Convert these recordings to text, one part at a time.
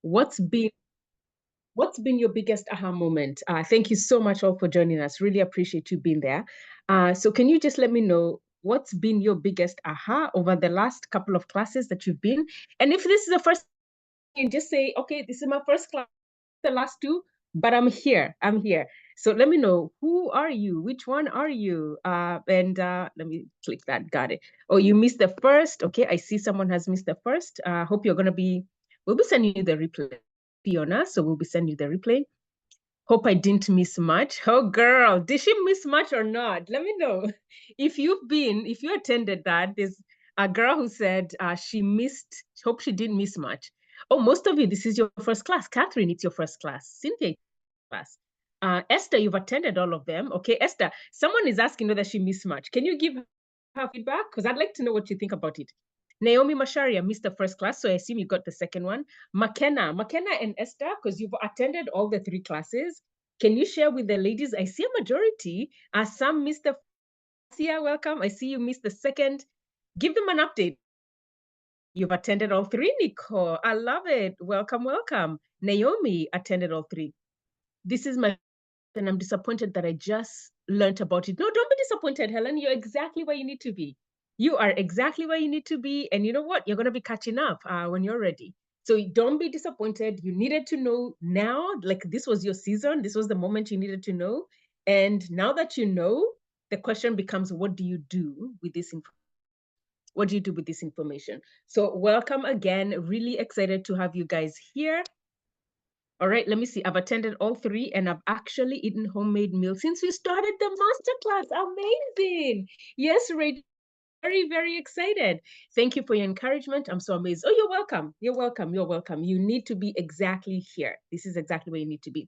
What's been what's been your biggest aha moment? Thank you so much all for joining us. Really appreciate you being there. So can you just let me know what's been your biggest aha over the last couple of classes that you've been? And if this is the first, you can just say, okay, this is my first class, the last two, but I'm here. I'm here. So let me know, who are you? Which one are you? Let me click that. Got it. Oh, you missed the first. Okay, I see someone has missed the first. Hope you're gonna be. We'll be sending you the replay, Fiona. So we'll be sending you the replay. Hope I didn't miss much. Oh, girl, did she miss much or not? Let me know. If you attended that, there's a girl who said she missed, hope she didn't miss much. Oh, most of you, this is your first class. Catherine, it's your first class. Cynthia, class. Esther, you've attended all of them. Okay, Esther, someone is asking whether she missed much. Can you give her feedback? Because I'd like to know what you think about it. Naomi Masharia missed the first class, so I assume you got the second one. McKenna and Esther, because you've attended all the three classes. Can you share with the ladies? I see a majority. Some missed the first. Yeah, welcome. I see you missed the second. Give them an update. You've attended all three, Nicole. I love it. Welcome, welcome. Naomi attended all three. This is my, and I'm disappointed that I just learned about it. No, don't be disappointed, Helen. You're exactly where you need to be. You are exactly where you need to be. And you know what? You're going to be catching up when you're ready. So don't be disappointed. You needed to know now, like this was your season. This was the moment you needed to know. And now that you know, the question becomes, what do you do with this information? What do you do with this information? So welcome again. Really excited to have you guys here. All right, let me see. I've attended all three and I've actually eaten homemade meals since we started the masterclass. Amazing. Yes, Ray, very, very excited. Thank you for your encouragement. I'm so amazed. Oh, you're welcome. You're welcome. You're welcome. You need to be exactly here. This is exactly where you need to be.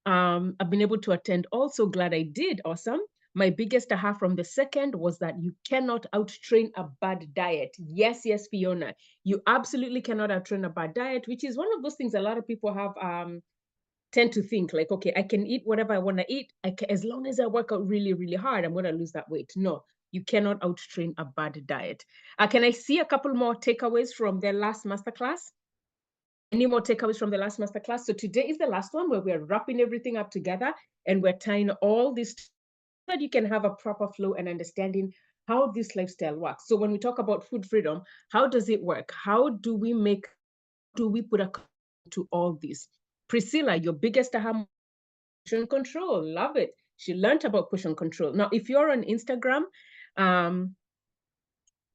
I've been able to attend all. So glad I did. Awesome. My biggest aha from the second was that you cannot out-train a bad diet. Yes, yes, Fiona. You absolutely cannot out-train a bad diet, which is one of those things a lot of people have tend to think like, okay, I can eat whatever I want to eat. As long as I work out really, really hard, I'm going to lose that weight. No, you cannot out-train a bad diet. Can I see a couple more takeaways from the last masterclass? Any more takeaways from the last masterclass? So today is the last one where we're wrapping everything up together and we're tying all this so that you can have a proper flow and understanding how this lifestyle works. So when we talk about food freedom, how does it work? How do we put a to all this? Priscilla, your biggest aha, portion control. Love it. She learned about portion control. Now, if you're on Instagram,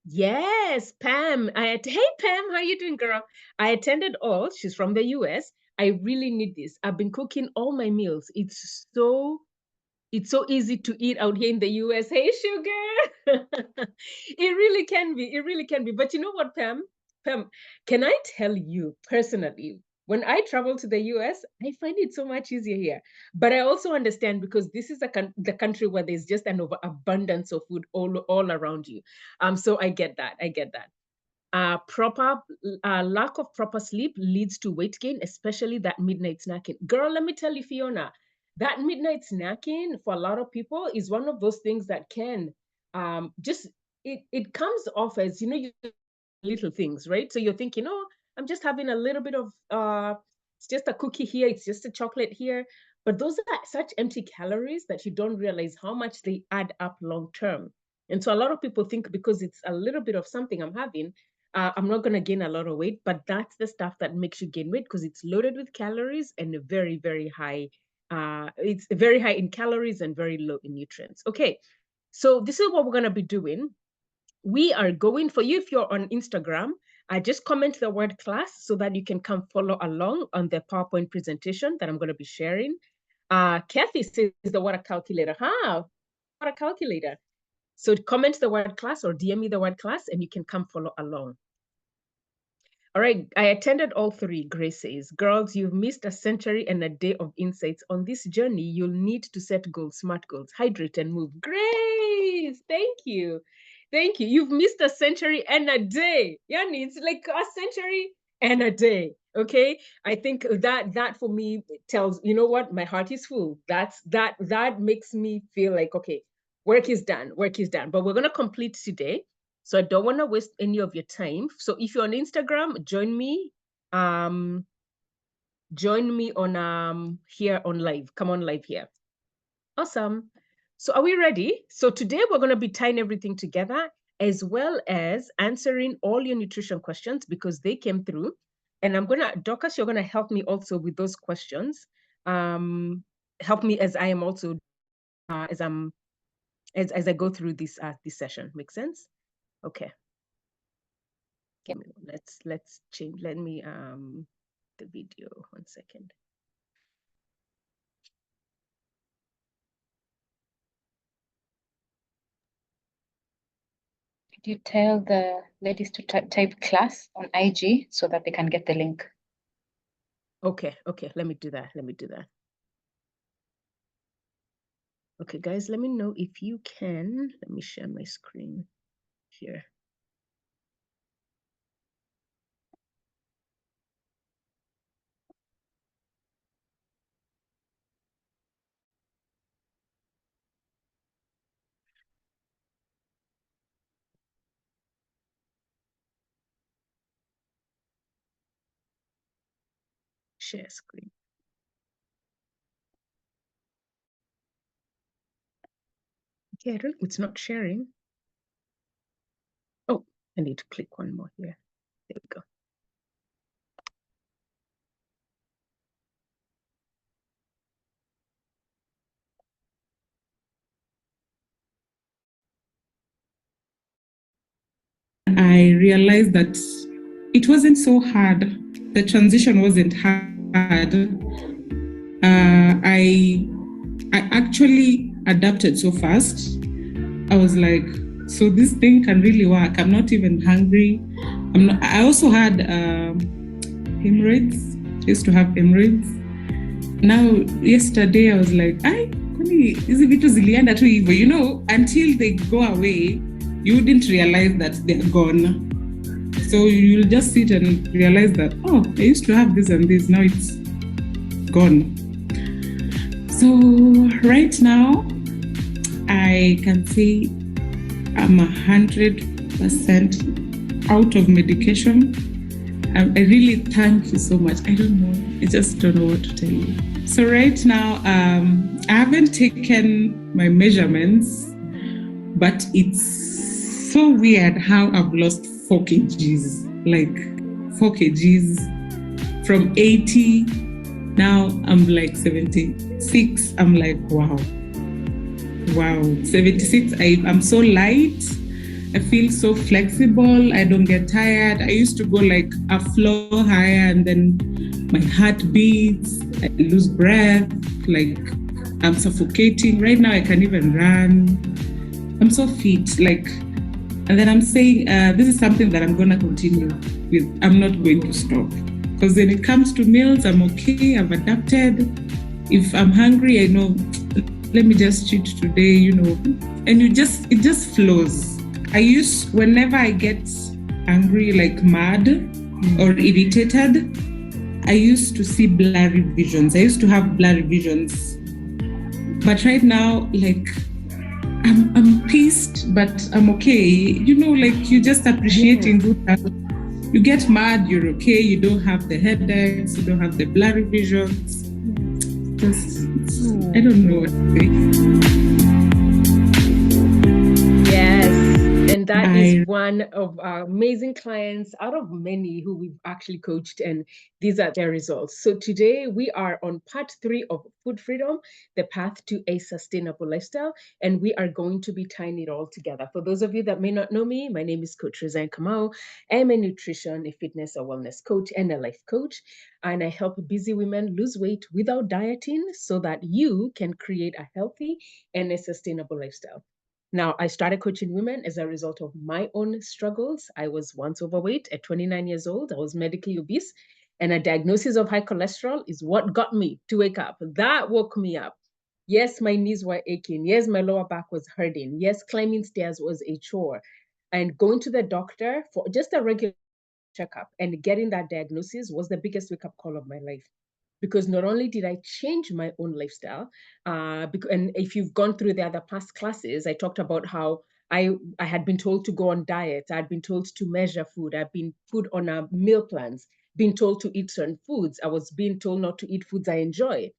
yes, Pam. Hey Pam, how you doing, girl? I attended all. She's from the US. I really need this. I've been cooking all my meals. It's so easy to eat out here in the US. Hey, sugar. It really can be. It really can be. But you know what, Pam? Pam, can I tell you personally, when I travel to the US, I find it so much easier here. But I also understand because this is the country where there's just an overabundance of food all around you. So I get that. I get that. Lack of proper sleep leads to weight gain, especially that midnight snacking. Girl, let me tell you, Fiona, that midnight snacking for a lot of people is one of those things that can just it comes off as little things, right? So you're thinking, oh, I'm just having a little bit of it's just a cookie here, it's just a chocolate here. But those are such empty calories that you don't realize how much they add up long term. And so a lot of people think because it's a little bit of something I'm having, I'm not going to gain a lot of weight, but that's the stuff that makes you gain weight because it's loaded with calories and very, very high. It's very high in calories and very low in nutrients. Okay, so this is what we're going to be doing. We are going for you if you're on Instagram. Just comment the word class so that you can come follow along on the PowerPoint presentation that I'm going to be sharing. Kathy says the water calculator. Water calculator. So comment the word class or DM me the word class and you can come follow along. All right, I attended all three, Grace says. Girls, you've missed a century and a day of insights. On this journey, you'll need to set goals, smart goals, hydrate and move. Grace, thank you. Thank you. You've missed a century and a day. Yani, it's like a century and a day. Okay. I think that for me tells, you know what, my heart is full. That makes me feel like, okay, work is done. Work is done. But we're gonna complete today. So I don't want to waste any of your time. So if you're on Instagram, join me. join me on here on live. Come on live here. Awesome. So are we ready? So today we're going to be tying everything together as well as answering all your nutrition questions because they came through. And I'm going to, Dorcas, you're going to help me also with those questions. Help me as I am also, as I go through this session. Make sense? Okay. Let's change. Let me the video 1 second. Could you tell the ladies to type class on IG so that they can get the link? Okay, let me do that. Okay, guys, let me know if you can. Let me share my screen here. Share screen. Okay, it's not sharing. Oh, I need to click one more here. There we go. I realized that it wasn't so hard. The transition wasn't hard. I actually adapted so fast. I was like, so this thing can really work. I'm not even hungry. I also had hemorrhoids. I used to have hemorrhoids. Now, yesterday I was like, hizi vitu zilienda tu hivyo, you know, until they go away, you wouldn't realize that they're gone. So you'll just sit and realize that, oh, I used to have this and this, now it's gone. So right now, I can say I'm 100% out of medication. I really thank you so much. I don't know. I just don't know what to tell you. So right now, I haven't taken my measurements, but it's so weird how I've lost 4 kgs, like 4 kgs from 80. Now I'm like 76. I'm like, wow, 76. I'm so light. I feel so flexible. I don't get tired. I used to go like a floor higher and then my heart beats. I lose breath. Like I'm suffocating. Right now I can't even run. I'm so fit. And then I'm saying this is something that I'm going to continue with. I'm not going to stop. Because when it comes to meals, I'm okay. I've adapted. If I'm hungry, I know, let me just cheat today, you know. And it just flows. Whenever I get angry, like mad or irritated, I used to see blurry visions. I used to have blurry visions. But right now, like, I'm pissed, but I'm okay. You know, like, you're just appreciating good health. You get mad, you're okay. You don't have the headaches. You don't have the blurry visions. I don't know what to say. And that is one of our amazing clients out of many who we've actually coached, and these are their results. So today we are on part 3 of Food Freedom, the path to a sustainable lifestyle, and we are going to be tying it all together. For those of you that may not know me, my name is Coach Rizan Kamau. I am a nutrition, a fitness, a wellness coach, and a life coach, and I help busy women lose weight without dieting so that you can create a healthy and a sustainable lifestyle. Now, I started coaching women as a result of my own struggles. I was once overweight at 29 years old. I was medically obese, and a diagnosis of high cholesterol is what got me to wake up. That woke me up. Yes, my knees were aching. Yes, my lower back was hurting. Yes, climbing stairs was a chore. And going to the doctor for just a regular checkup and getting that diagnosis was the biggest wake-up call of my life. Because not only did I change my own lifestyle, and if you've gone through the other past classes, I talked about how I had been told to go on diet. I'd been told to measure food. I've been put on meal plans. being told to eat certain foods. I was being told not to eat foods I enjoy.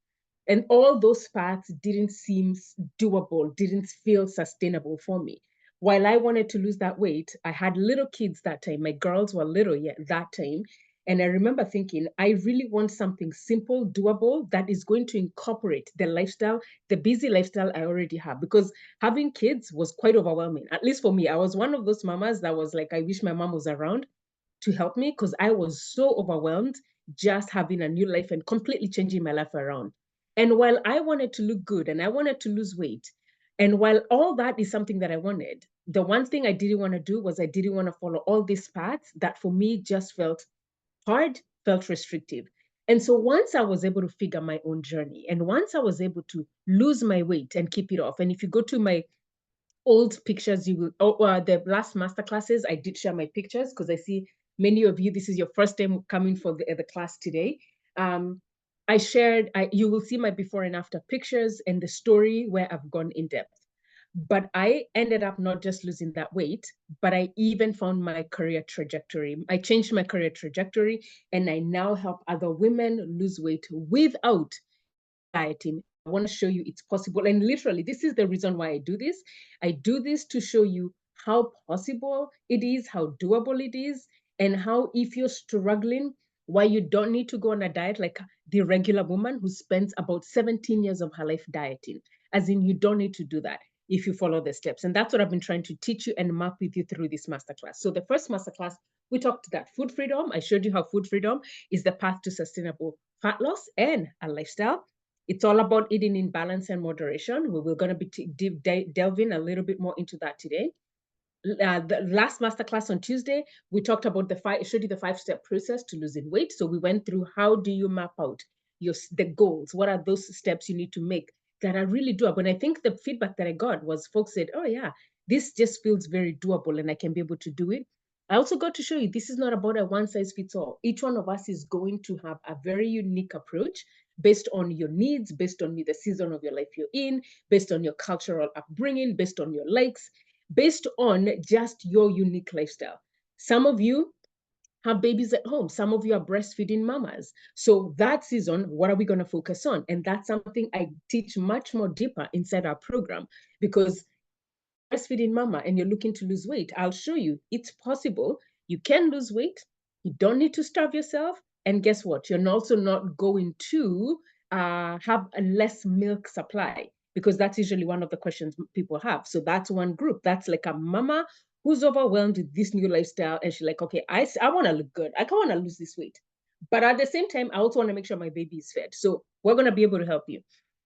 And all those paths didn't seem doable, didn't feel sustainable for me. While I wanted to lose that weight, I had little kids that time. My girls were little yet that time. And I remember thinking, I really want something simple, doable, that is going to incorporate the lifestyle, the busy lifestyle I already have. Because having kids was quite overwhelming. At least for me, I was one of those mamas that was like, I wish my mom was around to help me, because I was so overwhelmed just having a new life and completely changing my life around. And while I wanted to look good and I wanted to lose weight, and while all that is something that I wanted, the one thing I didn't want to do was I didn't want to follow all these paths that for me just felt hard, felt restrictive. And so once I was able to figure my own journey, and once I was able to lose my weight and keep it off, and if you go to my old pictures, you will, the last master classes, I did share my pictures because I see many of you, this is your first time coming for the class today. I shared, you will see my before and after pictures and the story where I've gone in depth. But I ended up not just losing that weight, but I even found my career trajectory. I changed my career trajectory, and I now help other women lose weight without dieting. I want to show you it's possible. And literally, this is the reason why I do this. I do this to show you how possible it is, how doable it is, and how if you're struggling, why you don't need to go on a diet like the regular woman who spends about 17 years of her life dieting. As in, you don't need to do that if you follow the steps. And that's what I've been trying to teach you and map with you through this masterclass. So the first masterclass, we talked that food freedom. I showed you how food freedom is the path to sustainable fat loss and a lifestyle. It's all about eating in balance and moderation. We're going to be delving a little bit more into that today. The last masterclass on Tuesday, we talked about showed you the 5-step process to losing weight. So we went through how do you map out the goals? What are those steps you need to make that are really doable? And I think the feedback that I got was folks said, oh yeah, this just feels very doable and I can be able to do it. I also got to show you this is not about a one size fits all. Each one of us is going to have a very unique approach based on your needs, based on the season of your life you're in, based on your cultural upbringing, based on your likes, based on just your unique lifestyle. Some of you have babies at home. Some of you are breastfeeding mamas. So that season, what are we going to focus on? And that's something I teach much more deeper inside our program, because breastfeeding mama and you're looking to lose weight, I'll show you it's possible. You can lose weight. You don't need to starve yourself. And guess what? You're also not going to have a less milk supply, because that's usually one of the questions people have. So that's one group. That's like a mama who's overwhelmed with this new lifestyle. And she's like, okay, I want to look good. I want to lose this weight. But at the same time, I also want to make sure my baby is fed. So we're going to be able to help you.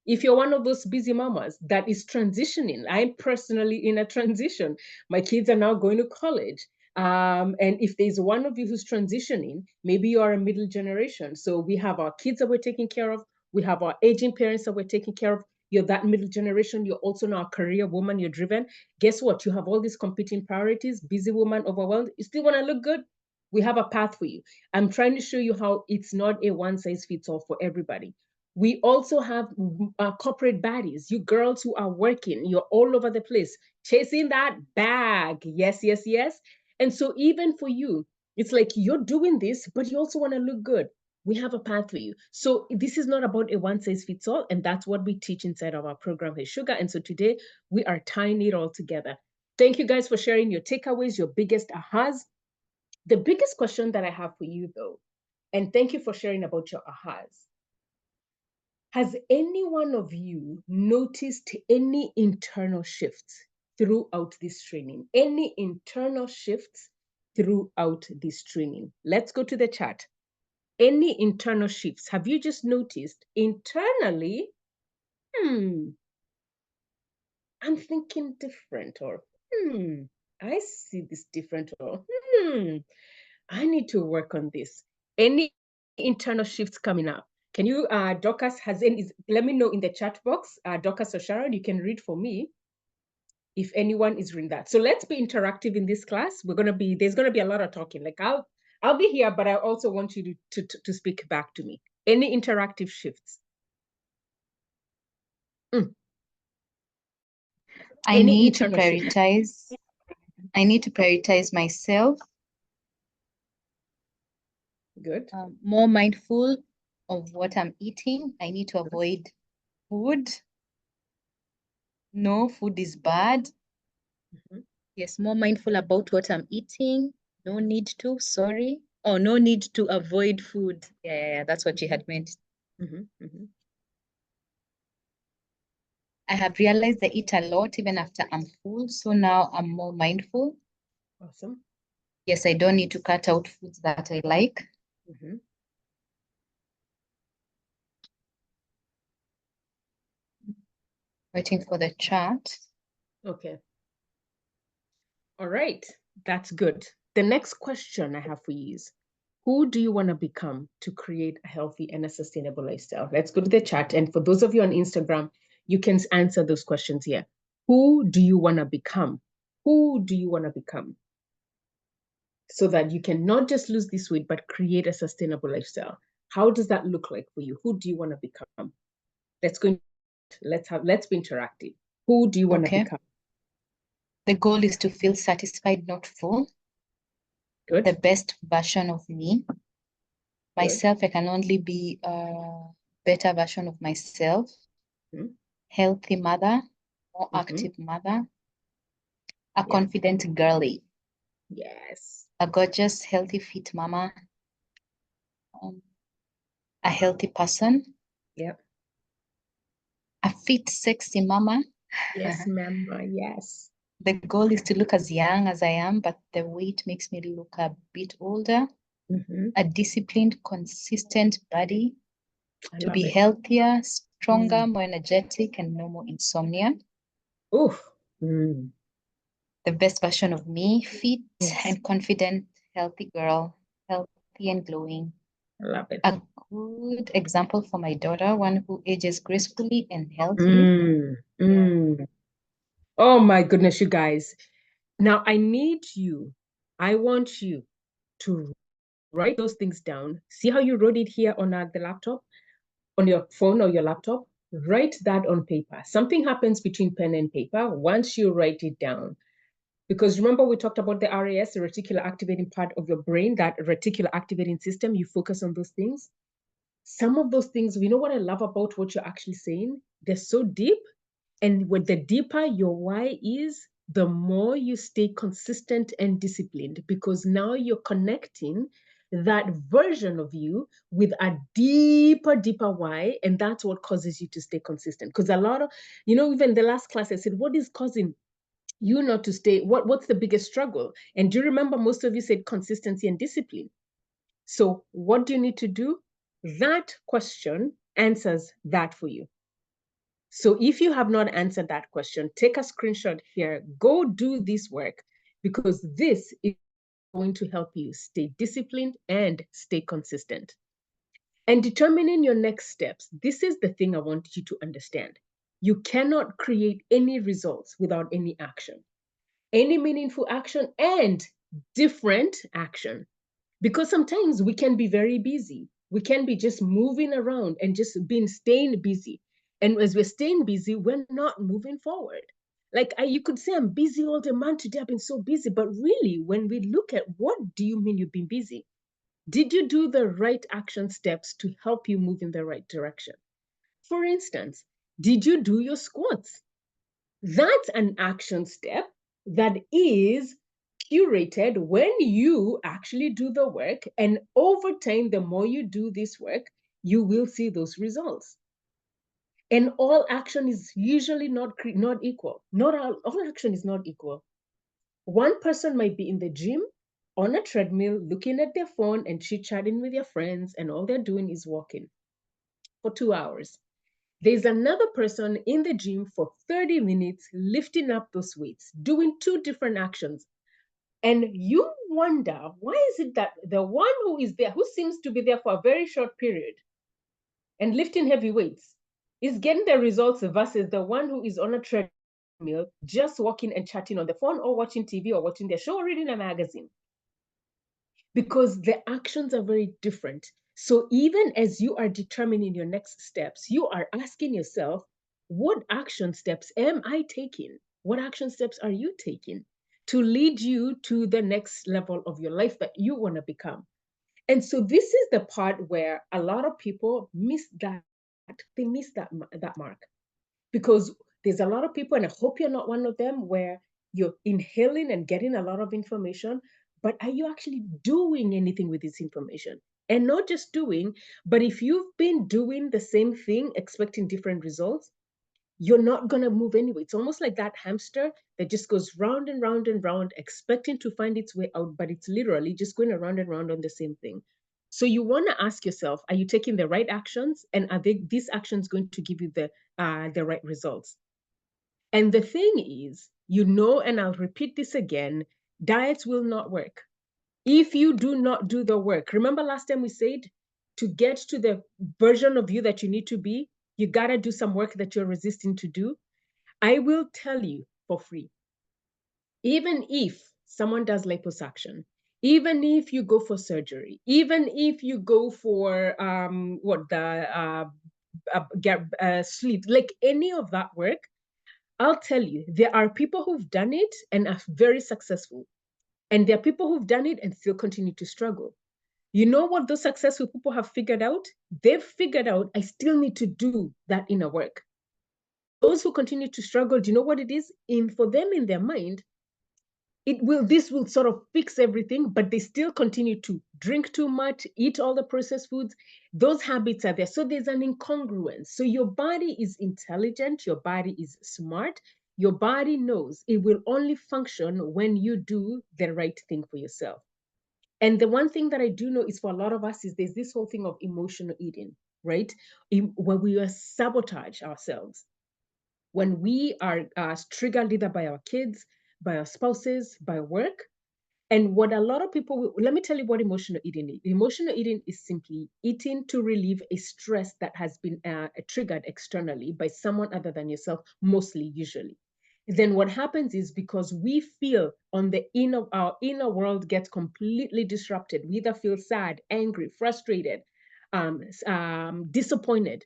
If you're one of those busy mamas that is transitioning, I'm personally in a transition. My kids are now going to college. And if there's one of you who's transitioning, maybe you are a middle generation. So we have our kids that we're taking care of. We have our aging parents that we're taking care of. You're that middle generation. You're also now a career woman. You're driven. Guess what? You have all these competing priorities, busy woman, overwhelmed. You still want to look good? We have a path for you. I'm trying to show you how it's not a one size fits all for everybody. We also have corporate baddies, you girls who are working, you're all over the place, chasing that bag. Yes, yes, yes. And so even for you, it's like you're doing this, but you also want to look good. We have a path for you. So this is not about a one size fits all. And that's what we teach inside of our program, Hey Sugar. And so today we are tying it all together. Thank you guys for sharing your takeaways, your biggest ahas. The biggest question that I have for you though, and thank you for sharing about your ahas. Has any one of you noticed any internal shifts throughout this training? Any internal shifts throughout this training? Let's go to the chat. Any internal shifts? Have you just noticed internally, I'm thinking different, or I see this different, or I need to work on this. Any internal shifts coming up? Can you, Dorcas, let me know in the chat box, Dorcas or Sharon, you can read for me if anyone is reading that. So let's be interactive in this class. There's going to be a lot of talking. Like I'll be here, but I also want you to speak back to me. Any interactive shifts? I need to prioritize myself. Good. More mindful of what I'm eating. I need to avoid food. No, food is bad. Mhm. Yes, more mindful about what I'm eating. No need to, sorry. Oh, no need to avoid food. Yeah, that's what you had meant. Mhm, mhm. I have realized I eat a lot even after I'm full. So now I'm more mindful. Awesome. Yes, I don't need to cut out foods that I like. Mhm. Waiting for the chat. Okay. All right. That's good. The next question I have for you is, who do you want to become to create a healthy and a sustainable lifestyle? Let's go to the chat. And for those of you on Instagram, you can answer those questions here. Who do you want to become? Who do you want to become? So that you can not just lose this weight, but create a sustainable lifestyle. How does that look like for you? Who do you want to become? Let's go. Let's be interactive. Who do you want to Okay. become? The goal is to feel satisfied, not full. Good. The best version of me. Good. Myself, I can only be a better version of myself. Mhm. Healthy mother, more Mhm. active mother, a Yeah. confident girly, Yes. a gorgeous, healthy, fit mama, a healthy person, Yep. a fit, sexy mama. Yes, ma'am. Yes. The goal is to look as young as I am, but the weight makes me look a bit older. Mhm. A disciplined, consistent body, I to love be it. healthier, stronger, more energetic, and no more insomnia. Oof. Mm. The best version of me, fit Yes. and confident, healthy girl, healthy and glowing. I love it. A good example for my daughter, one who ages gracefully and healthily. Mm. Oh my goodness, you guys. Now I want you to write those things down. See how you wrote it here on the laptop, on your phone or your laptop? Write that on paper. Something happens between pen and paper once you write it down. Because remember, we talked about the RAS, the reticular activating part of your brain, that reticular activating system. You focus on those things. Some of those things, you know what I love about what you're actually saying? They're so deep. And with the deeper your why is, the more you stay consistent and disciplined, because now you're connecting that version of you with a deeper why. And that's what causes you to stay consistent. Because a lot of, even the last class, I said, what is causing you not to stay? What's the biggest struggle? And do you remember most of you said consistency and discipline? So what do you need to do? That question answers that for you. So if you have not answered that question, take a screenshot here, go do this work, because this is going to help you stay disciplined and stay consistent. And determining your next steps, this is the thing I want you to understand. You cannot create any results without any action, any meaningful action and different action. Because sometimes we can be very busy. We can be just moving around and just staying busy. And as we're staying busy, we're not moving forward. Like you could say, I'm busy all the man today. I've been so busy. But really, when we look at what do you mean you've been busy? Did you do the right action steps to help you move in the right direction? For instance, did you do your squats? That's an action step that is curated when you actually do the work. And over time, the more you do this work, you will see those results. And all action is usually not equal. Not all action is not equal. One person might be in the gym on a treadmill looking at their phone and chit-chatting with their friends, and all they're doing is walking for 2 hours. There's another person in the gym for 30 minutes lifting up those weights, doing two different actions. And you wonder, why is it that the one who is there, who seems to be there for a very short period and lifting heavy weights, is getting the results versus the one who is on a treadmill, just walking and chatting on the phone or watching TV or watching their show or reading a magazine? Because the actions are very different. So even as you are determining your next steps, you are asking yourself, what action steps am I taking? What action steps are you taking to lead you to the next level of your life that you want to become? And so this is the part where a lot of people miss that. They miss that mark, because there's a lot of people, and I hope you're not one of them, where you're inhaling and getting a lot of information, but are you actually doing anything with this information? And not just doing, but if you've been doing the same thing, expecting different results, you're not going to move anyway. It's almost like that hamster that just goes round and round and round, expecting to find its way out, but it's literally just going around and round on the same thing. So you want to ask yourself, are you taking the right actions? And are these actions going to give you the right results? And the thing is, and I'll repeat this again, diets will not work if you do not do the work. Remember last time we said, to get to the version of you that you need to be, you got to do some work that you're resisting to do. I will tell you for free, even if someone does liposuction, even if you go for surgery, even if you go for sleep, like any of that work, I'll tell you, there are people who've done it and are very successful. And there are people who've done it and still continue to struggle. You know what those successful people have figured out? They've figured out, I still need to do that inner work. Those who continue to struggle, do you know what it is? For them, in their mind, this will sort of fix everything, but they still continue to drink too much, eat all the processed foods. Those habits are there. So there's an incongruence. So your body is intelligent, your body is smart, your body knows it will only function when you do the right thing for yourself. And the one thing that I do know is, for a lot of us, is there's this whole thing of emotional eating, right? Where we sabotage ourselves. When we are triggered either by our kids, by our spouses, by work. And what a lot of people, let me tell you what emotional eating is. Emotional eating is simply eating to relieve a stress that has been triggered externally by someone other than yourself, mostly, usually. Then what happens is, because we feel our inner world gets completely disrupted. We either feel sad, angry, frustrated, disappointed.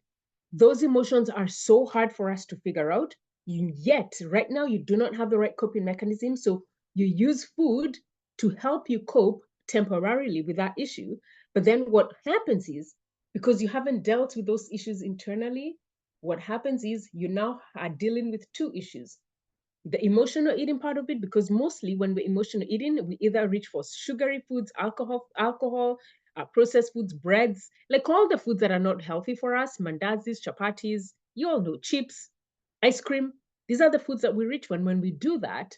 Those emotions are so hard for us to figure out. Yet, right now, you do not have the right coping mechanism. So you use food to help you cope temporarily with that issue. But then what happens is, because you haven't dealt with those issues internally, what happens is you now are dealing with two issues. The emotional eating part of it, because mostly when we're emotional eating, we either reach for sugary foods, alcohol, processed foods, breads, like all the foods that are not healthy for us, mandazis, chapatis, you all know, chips, ice cream. These are the foods that we reach for. When we do that,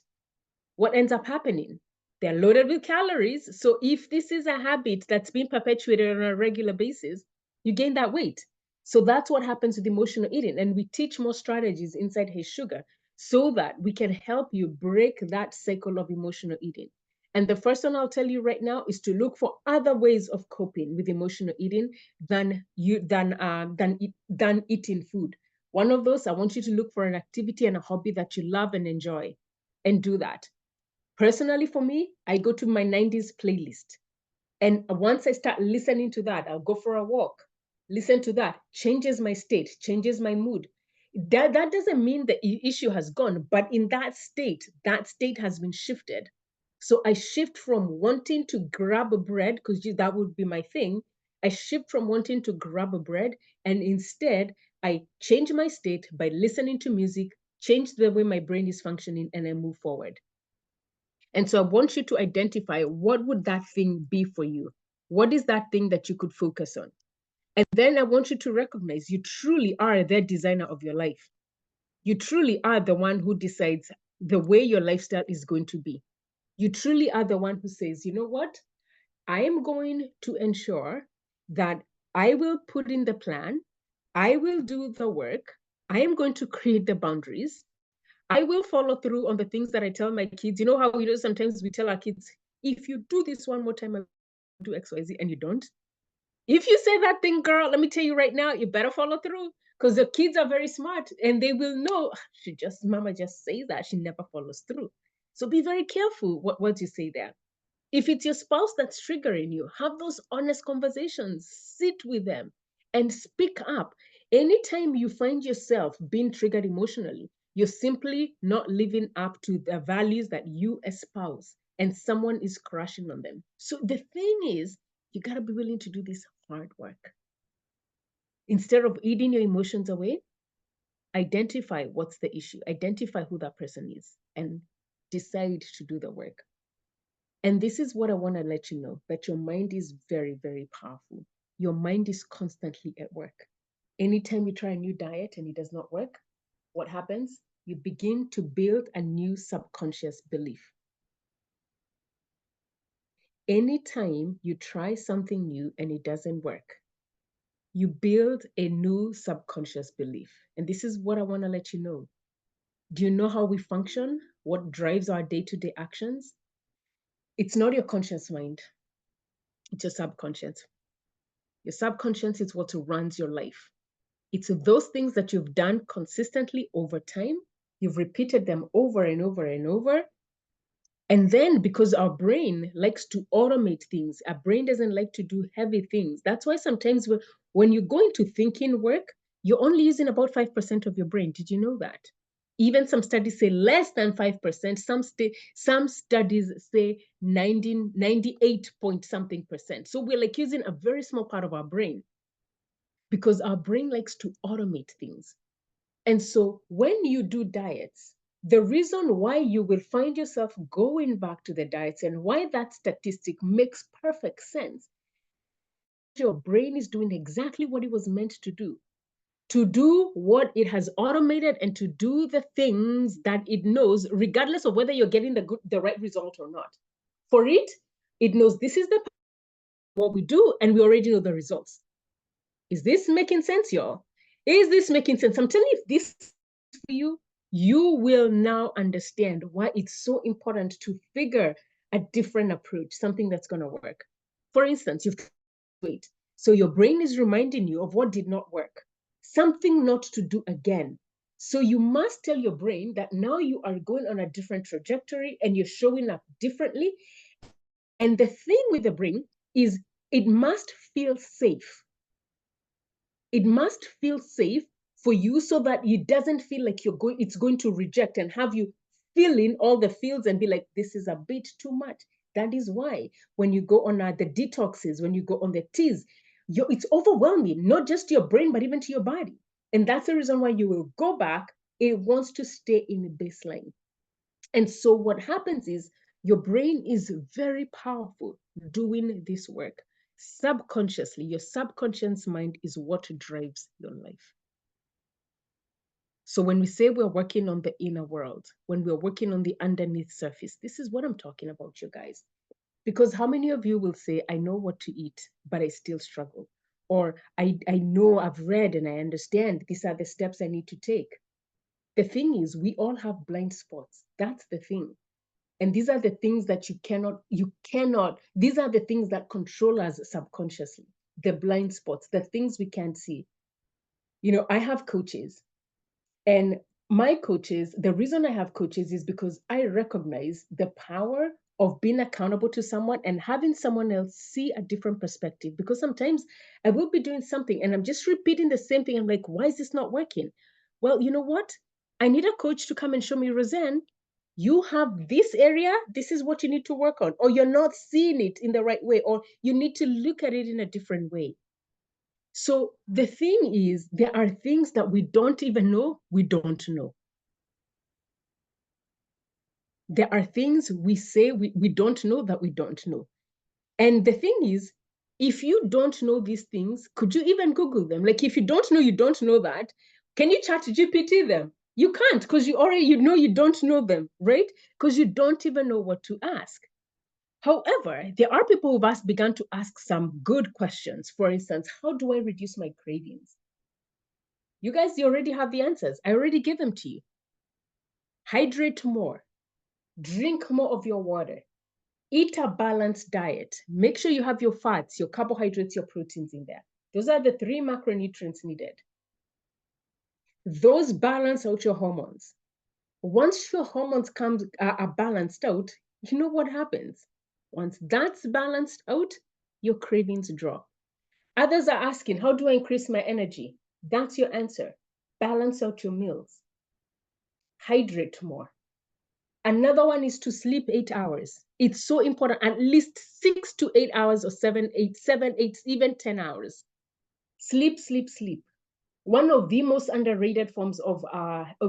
what ends up happening? They're loaded with calories. So if this is a habit that's being perpetuated on a regular basis, you gain that weight. So that's what happens with emotional eating. And we teach more strategies inside Hey Sugar, so that we can help you break that cycle of emotional eating. And the first one I'll tell you right now is to look for other ways of coping with emotional eating than eating food. One of those, I want you to look for an activity and a hobby that you love and enjoy, and do that. Personally, for me, I go to my 90s playlist. And once I start listening to that, I'll go for a walk, listen to that, changes my state, changes my mood. That doesn't mean the issue has gone, but in that state has been shifted. So I shift from wanting to grab a bread, because that would be my thing. I shift from wanting to grab a bread, and instead I change my state by listening to music, change the way my brain is functioning, and I move forward. And so I want you to identify, what would that thing be for you? What is that thing that you could focus on? And then I want you to recognize you truly are the designer of your life. You truly are the one who decides the way your lifestyle is going to be. You truly are the one who says, you know what? I am going to ensure that I will put in the plan. I will do the work. I am going to create the boundaries. I will follow through on the things that I tell my kids. You know how sometimes we tell our kids, if you do this one more time, I do X, Y, Z, and you don't. If you say that thing, girl, let me tell you right now, you better follow through, because the kids are very smart and they will know, mama just says that, she never follows through. So be very careful what you say there. If it's your spouse that's triggering you, have those honest conversations, sit with them and speak up. Anytime you find yourself being triggered emotionally, you're simply not living up to the values that you espouse, and someone is crushing on them. So the thing is, You got to be willing to do this hard work. Instead of eating your emotions away, identify what's the issue, identify who that person is, and decide to do the work. And this is what I want to let you know, that your mind is very, very powerful. Your mind is constantly at work. Anytime you try a new diet and it does not work, what happens? You begin to build a new subconscious belief. Anytime you try something new and it doesn't work, you build a new subconscious belief. And this is what I want to let you know. Do you know how we function? What drives our day-to-day actions? It's not your conscious mind. It's your subconscious. Your subconscious is what runs your life. It's those things that you've done consistently over time. You've repeated them over and over and over. And then because our brain likes to automate things, our brain doesn't like to do heavy things. That's why sometimes when you go into thinking work, you're only using about 5% of your brain. Did you know that? Even some studies say less than 5%. Some studies say 98 point something percent. So we're like using a very small part of our brain because our brain likes to automate things. And so when you do diets, the reason why you will find yourself going back to the diets and why that statistic makes perfect sense, your brain is doing exactly what it was meant to do what it has automated and to do the things that it knows, regardless of whether you're getting the right result or not. For it, it knows this is what we do, and we already know the results. Is this making sense, y'all? Is this making sense? I'm telling you, if this is for you, you will now understand why it's so important to figure a different approach, something that's going to work. For instance, you've weight. So your brain is reminding you of what did not work, something not to do again. So you must tell your brain that now you are going on a different trajectory and you're showing up differently. And the thing with the brain is it must feel safe. It must feel safe for you so that it doesn't feel like it's going to reject and have you fill in all the fields and be like, this is a bit too much. That is why when you go on the detoxes, when you go on the teas, it's overwhelming, not just to your brain, but even to your body. And that's the reason why you will go back. It wants to stay in the baseline. And so what happens is your brain is very powerful doing this work. Subconsciously, your subconscious mind is what drives your life. So when we say we're working on the inner world, when we're working on the underneath surface, this is what I'm talking about, you guys. Because how many of you will say, I know what to eat, but I still struggle? Or I know, I've read and I understand these are the steps I need to take. The thing is, we all have blind spots. That's the thing. And these are the things that you cannot, these are the things that control us subconsciously, the blind spots, the things we can't see. You know, I have coaches, and my coaches, the reason I have coaches is because I recognize the power of being accountable to someone and having someone else see a different perspective. Because sometimes I will be doing something and I'm just repeating the same thing. I'm like, why is this not working? Well, you know what? I need a coach to come and show me, Roseanne, you have this area, this is what you need to work on, or you're not seeing it in the right way, or you need to look at it in a different way. So the thing is, there are things that we don't even know, we don't know. There are things we say we don't know that we don't know. And the thing is, if you don't know these things, could you even Google them? Like if you don't know that, can you chat GPT them? You can't, because you don't know them, right? Because you don't even know what to ask. However, there are people who've begun to ask some good questions. For instance, how do I reduce my cravings? You guys, you already have the answers. I already gave them to you. Hydrate more. Drink more of your water. Eat a balanced diet. Make sure you have your fats, your carbohydrates, your proteins in there. Those are the 3 macronutrients needed. Those balance out your hormones. Once your hormones are balanced out, you know what happens? Once that's balanced out, your cravings drop. Others are asking, how do I increase my energy? That's your answer. Balance out your meals. Hydrate more. Another one is to sleep 8 hours. It's so important, at least 6 to 8 hours or 7, 8, even 10 hours. Sleep, sleep, sleep. One of the most underrated forms of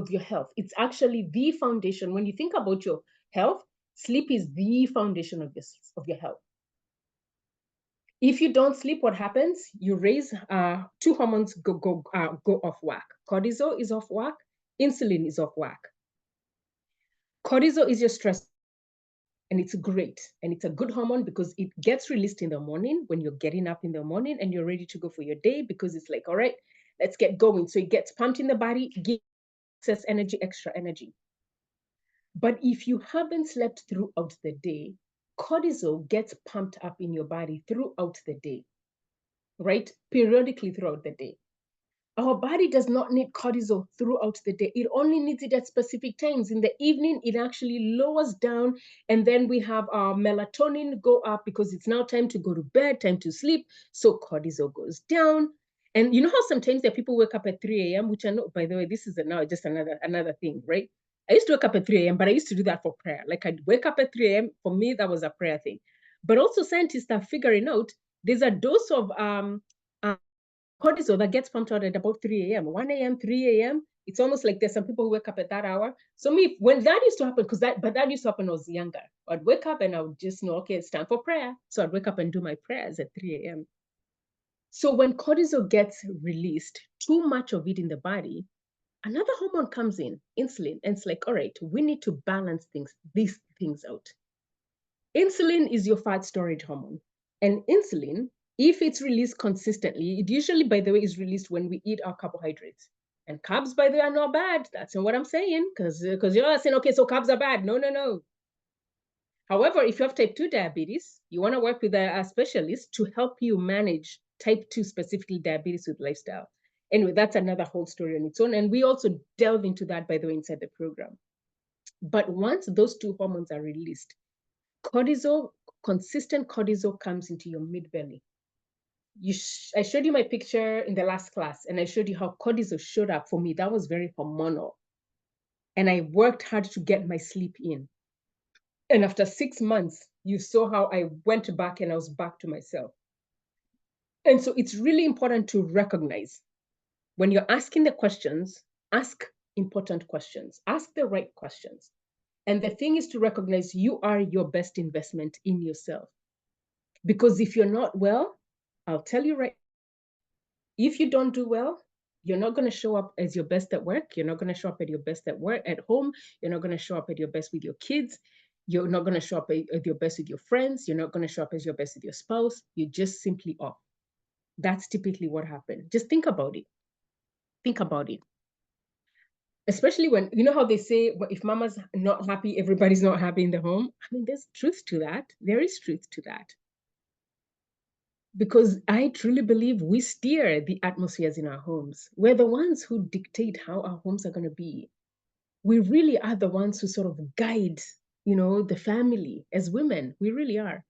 your health. It's actually the foundation. When you think about your health, sleep is the foundation of your health. If you don't sleep, what happens? You raise two hormones go off whack. Cortisol is off whack. Insulin is off whack. Cortisol is your stress, and it's great, and it's a good hormone because it gets released in the morning when you're getting up in the morning and you're ready to go for your day, because it's like, all right, let's get going. So it gets pumped in the body, gives excess energy, extra energy. But if you haven't slept throughout the day, cortisol gets pumped up in your body throughout the day, right? Periodically throughout the day. Our body does not need cortisol throughout the day. It only needs it at specific times. In the evening, it actually lowers down, and then we have our melatonin go up because it's now time to go to bed, time to sleep. So cortisol goes down. And you know how sometimes there are people wake up at 3 a.m., which I know, by the way, this is now just another thing, right? I used to wake up at 3 a.m., but I used to do that for prayer. Like I'd wake up at 3 a.m. For me, that was a prayer thing. But also scientists are figuring out there's a dose of cortisol that gets pumped out at about 3 a.m., 1 a.m., 3 a.m. It's almost like there's some people who wake up at that hour. So me, when that used to happen, that used to happen when I was younger. I'd wake up and I would just know, okay, it's time for prayer. So I'd wake up and do my prayers at 3 a.m. So when cortisol gets released, too much of it in the body, another hormone comes in, insulin, and it's like, all right, we need to balance these things out. Insulin is your fat storage hormone. And insulin, if it's released consistently, it usually, by the way, is released when we eat our carbohydrates. And carbs, by the way, are not bad. That's not what I'm saying, because you're all saying, okay, so carbs are bad. No, no, no. However, if you have type 2 diabetes, you want to work with a specialist to help you manage type 2, specifically diabetes with lifestyle. Anyway, that's another whole story on its own. And we also delve into that, by the way, inside the program. But once those two hormones are released, cortisol, consistent cortisol comes into your mid-belly. I showed you my picture in the last class, and I showed you how cortisol showed up for me. That was very hormonal. And I worked hard to get my sleep in. And after 6 months, you saw how I went back and I was back to myself. And so it's really important to recognize when you're asking the questions, ask important questions, ask the right questions. And the thing is to recognize you are your best investment in yourself. Because if you're not well, I'll tell you right, if you don't do well, you're not going to show up as your best at work. You're not going to show up at your best at work, at home. You're not going to show up at your best with your kids. You're not going to show up at your best with your friends. You're not going to show up as your best with your spouse. You're just simply off. That's typically what happened. Just think about it. Think about it. Especially when, you know how they say, well, if mama's not happy, everybody's not happy in the home. I mean, there's truth to that. There is truth to that. Because I truly believe we steer the atmospheres in our homes. We're the ones who dictate how our homes are going to be. We really are the ones who sort of guide, the family as women. We really are.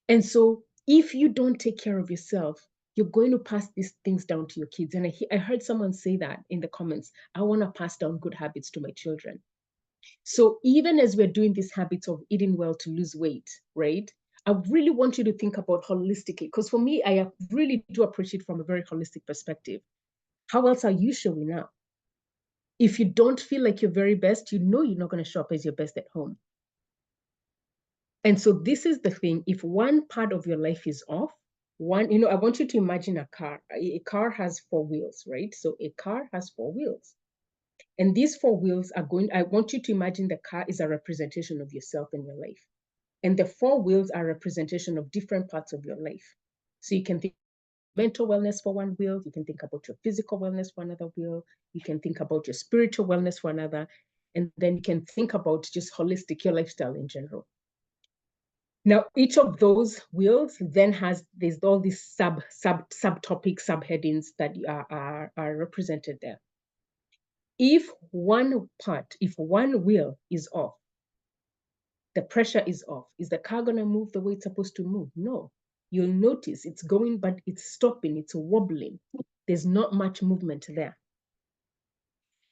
And so if you don't take care of yourself, you're going to pass these things down to your kids. And I heard someone say that in the comments. I want to pass down good habits to my children. So even as we're doing these habits of eating well to lose weight, right? I really want you to think about holistically, because for me, I really do approach it from a very holistic perspective. How else are you showing up? If you don't feel like your very best, you're not going to show up as your best at home. And so this is the thing. If one part of your life is off, I want you to imagine a car. A car has 4 wheels, right? So a car has 4 wheels. And these 4 wheels I want you to imagine the car is a representation of yourself and your life. And the 4 wheels are a representation of different parts of your life. So you can think mental wellness for one wheel, you can think about your physical wellness for another wheel, you can think about your spiritual wellness for another, and then you can think about just holistic, your lifestyle in general. Now, each of those wheels then there's all these subtopic subheadings that are represented there. If one wheel is off, the pressure is off. Is the car going to move the way it's supposed to move? No. You'll notice it's going, but it's stopping, it's wobbling. There's not much movement there.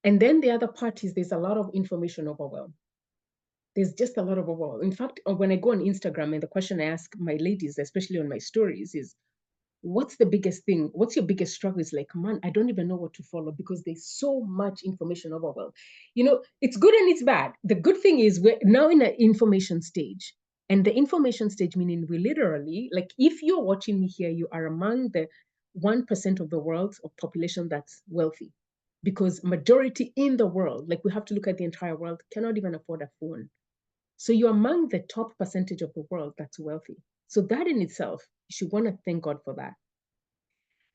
And then the other part is there's a lot of information overwhelm. there's just a lot of overwhelm. In fact, when I go on Instagram, and the question I ask my ladies, especially on my stories, is, what's the biggest thing? What's your biggest struggle? Is like, man, I don't even know what to follow because there's so much information overwhelm. You know, it's good and it's bad. The good thing is we're now in an information stage. And the information stage, meaning we literally, like, if you're watching me here, you are among the 1% of the world of population that's wealthy. Because majority in the world, like we have to look at the entire world, cannot even afford a phone. So you're among the top percentage of the world that's wealthy. So that in itself, you should want to thank God for that.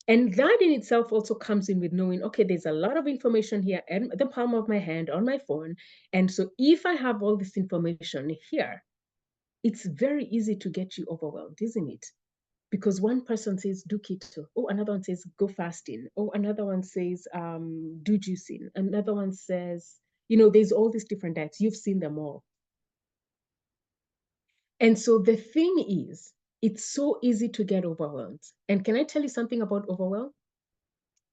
And that in itself also comes in with knowing, okay, there's a lot of information here in the palm of my hand on my phone. And so if I have all this information here, it's very easy to get you overwhelmed, isn't it? Because one person says, do keto. Oh, another one says, go fasting. Oh, another one says, do juicing. Another one says, you know, there's all these different diets. You've seen them all. And so the thing is, it's so easy to get overwhelmed. And can I tell you something about overwhelm?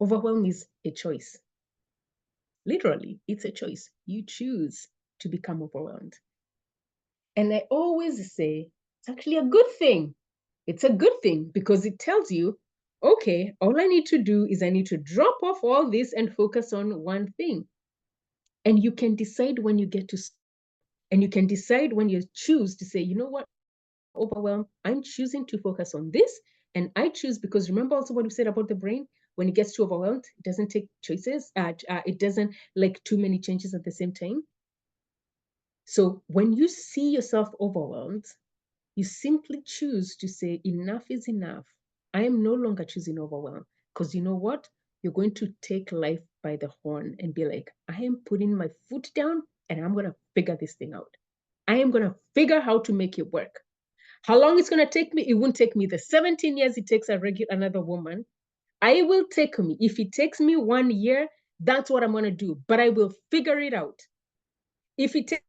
Overwhelm is a choice. Literally, it's a choice. You choose to become overwhelmed. And I always say, it's actually a good thing. It's a good thing because it tells you, okay, all I need to do is I need to drop off all this and focus on one thing. And you can decide when you get to, and you can decide when you choose to say, you know what, overwhelmed, I'm choosing to focus on this. And I choose, because remember also what we said about the brain, when it gets too overwhelmed, it doesn't take choices. It doesn't like too many changes at the same time. So when you see yourself overwhelmed, you simply choose to say, enough is enough. I am no longer choosing overwhelm. Because you know what? You're going to take life by the horn and be like, I am putting my foot down and I'm going to figure this thing out. I am going to figure how to make it work. How long it's going to take me? It won't take me the 17 years it takes another woman. I will take me. If it takes me 1 year, that's what I'm going to do. But I will figure it out. If it takes,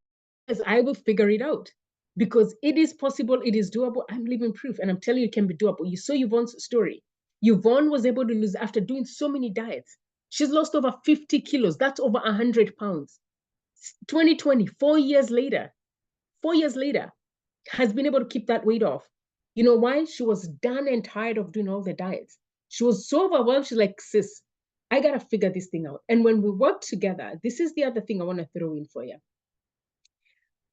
I will figure it out. Because it is possible, it is doable. I'm living proof. And I'm telling you, it can be doable. You saw Yvonne's story. Yvonne was able to lose after doing so many diets. She's lost over 50 kilos. That's over 100 pounds. 2020, 4 years later, has been able to keep that weight off. You know why? She was done and tired of doing all the diets. She was so overwhelmed. She's like, sis, I got to figure this thing out. And when we work together, this is the other thing I want to throw in for you.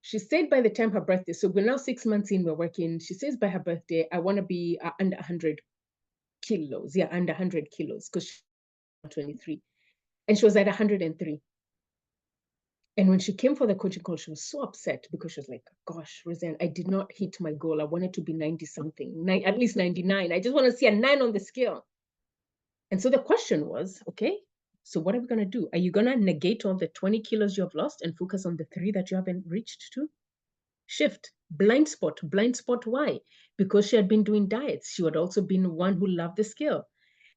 She said by the time her birthday, so we're now 6 months in, we're working. She says by her birthday, I want to be under 100 kilos. Yeah, under 100 kilos, because she's 23. And she was at 103. And when she came for the coaching call, she was so upset because she was like, gosh, Roseanne, I did not hit my goal. I wanted to be 90 something, at least 99. I just want to see a 9 on the scale. And so the question was, okay, so what are we going to do? Are you going to negate all the 20 kilos you have lost and focus on the 3 that you haven't reached to? Shift, blind spot. Blind spot, why? Because she had been doing diets. She had also been one who loved the scale.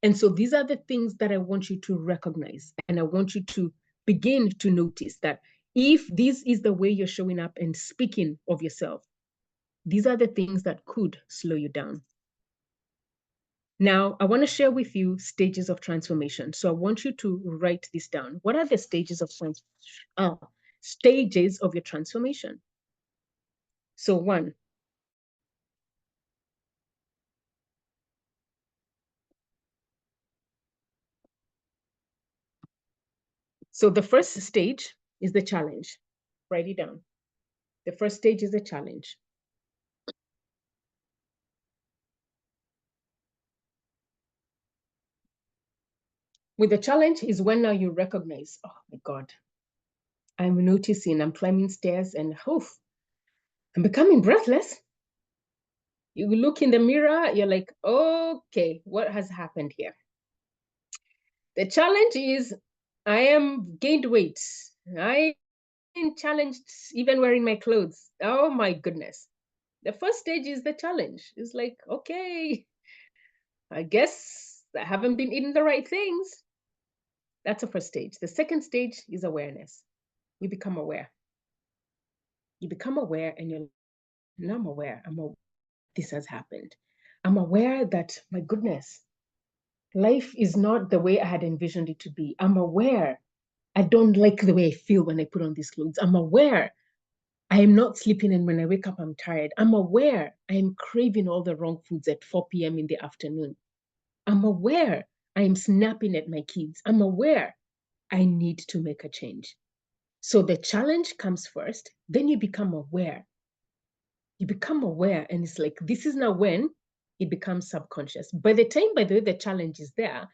And so these are the things that I want you to recognize. And I want you to begin to notice that if this is the way you're showing up and speaking of yourself, these are the things that could slow you down. Now, I want to share with you stages of transformation. So I want you to write this down. What are the stages of your transformation? So 1, so the first stage is the challenge. Write it down. The first stage is the challenge. With the challenge is when now you recognize, oh my God, I'm noticing I'm climbing stairs and I'm becoming breathless. You look in the mirror, you're like, okay, what has happened here? The challenge is I am gained weight. I am challenged even wearing my clothes. Oh my goodness. The first stage is the challenge. It's like, okay, I guess I haven't been eating the right things. That's the first stage. The second stage is awareness. You become aware. You become aware and you're, now I'm aware. This has happened. I'm aware that, my goodness, life is not the way I had envisioned it to be. I'm aware I don't like the way I feel when I put on these clothes. I'm aware I am not sleeping, and when I wake up, I'm tired. I'm aware I am craving all the wrong foods at 4 p.m. in the afternoon. I'm aware I am snapping at my kids. I'm aware I need to make a change. So the challenge comes first, then you become aware. You become aware, and it's like, this is now when it becomes subconscious. By the time, by the way, the challenge is there,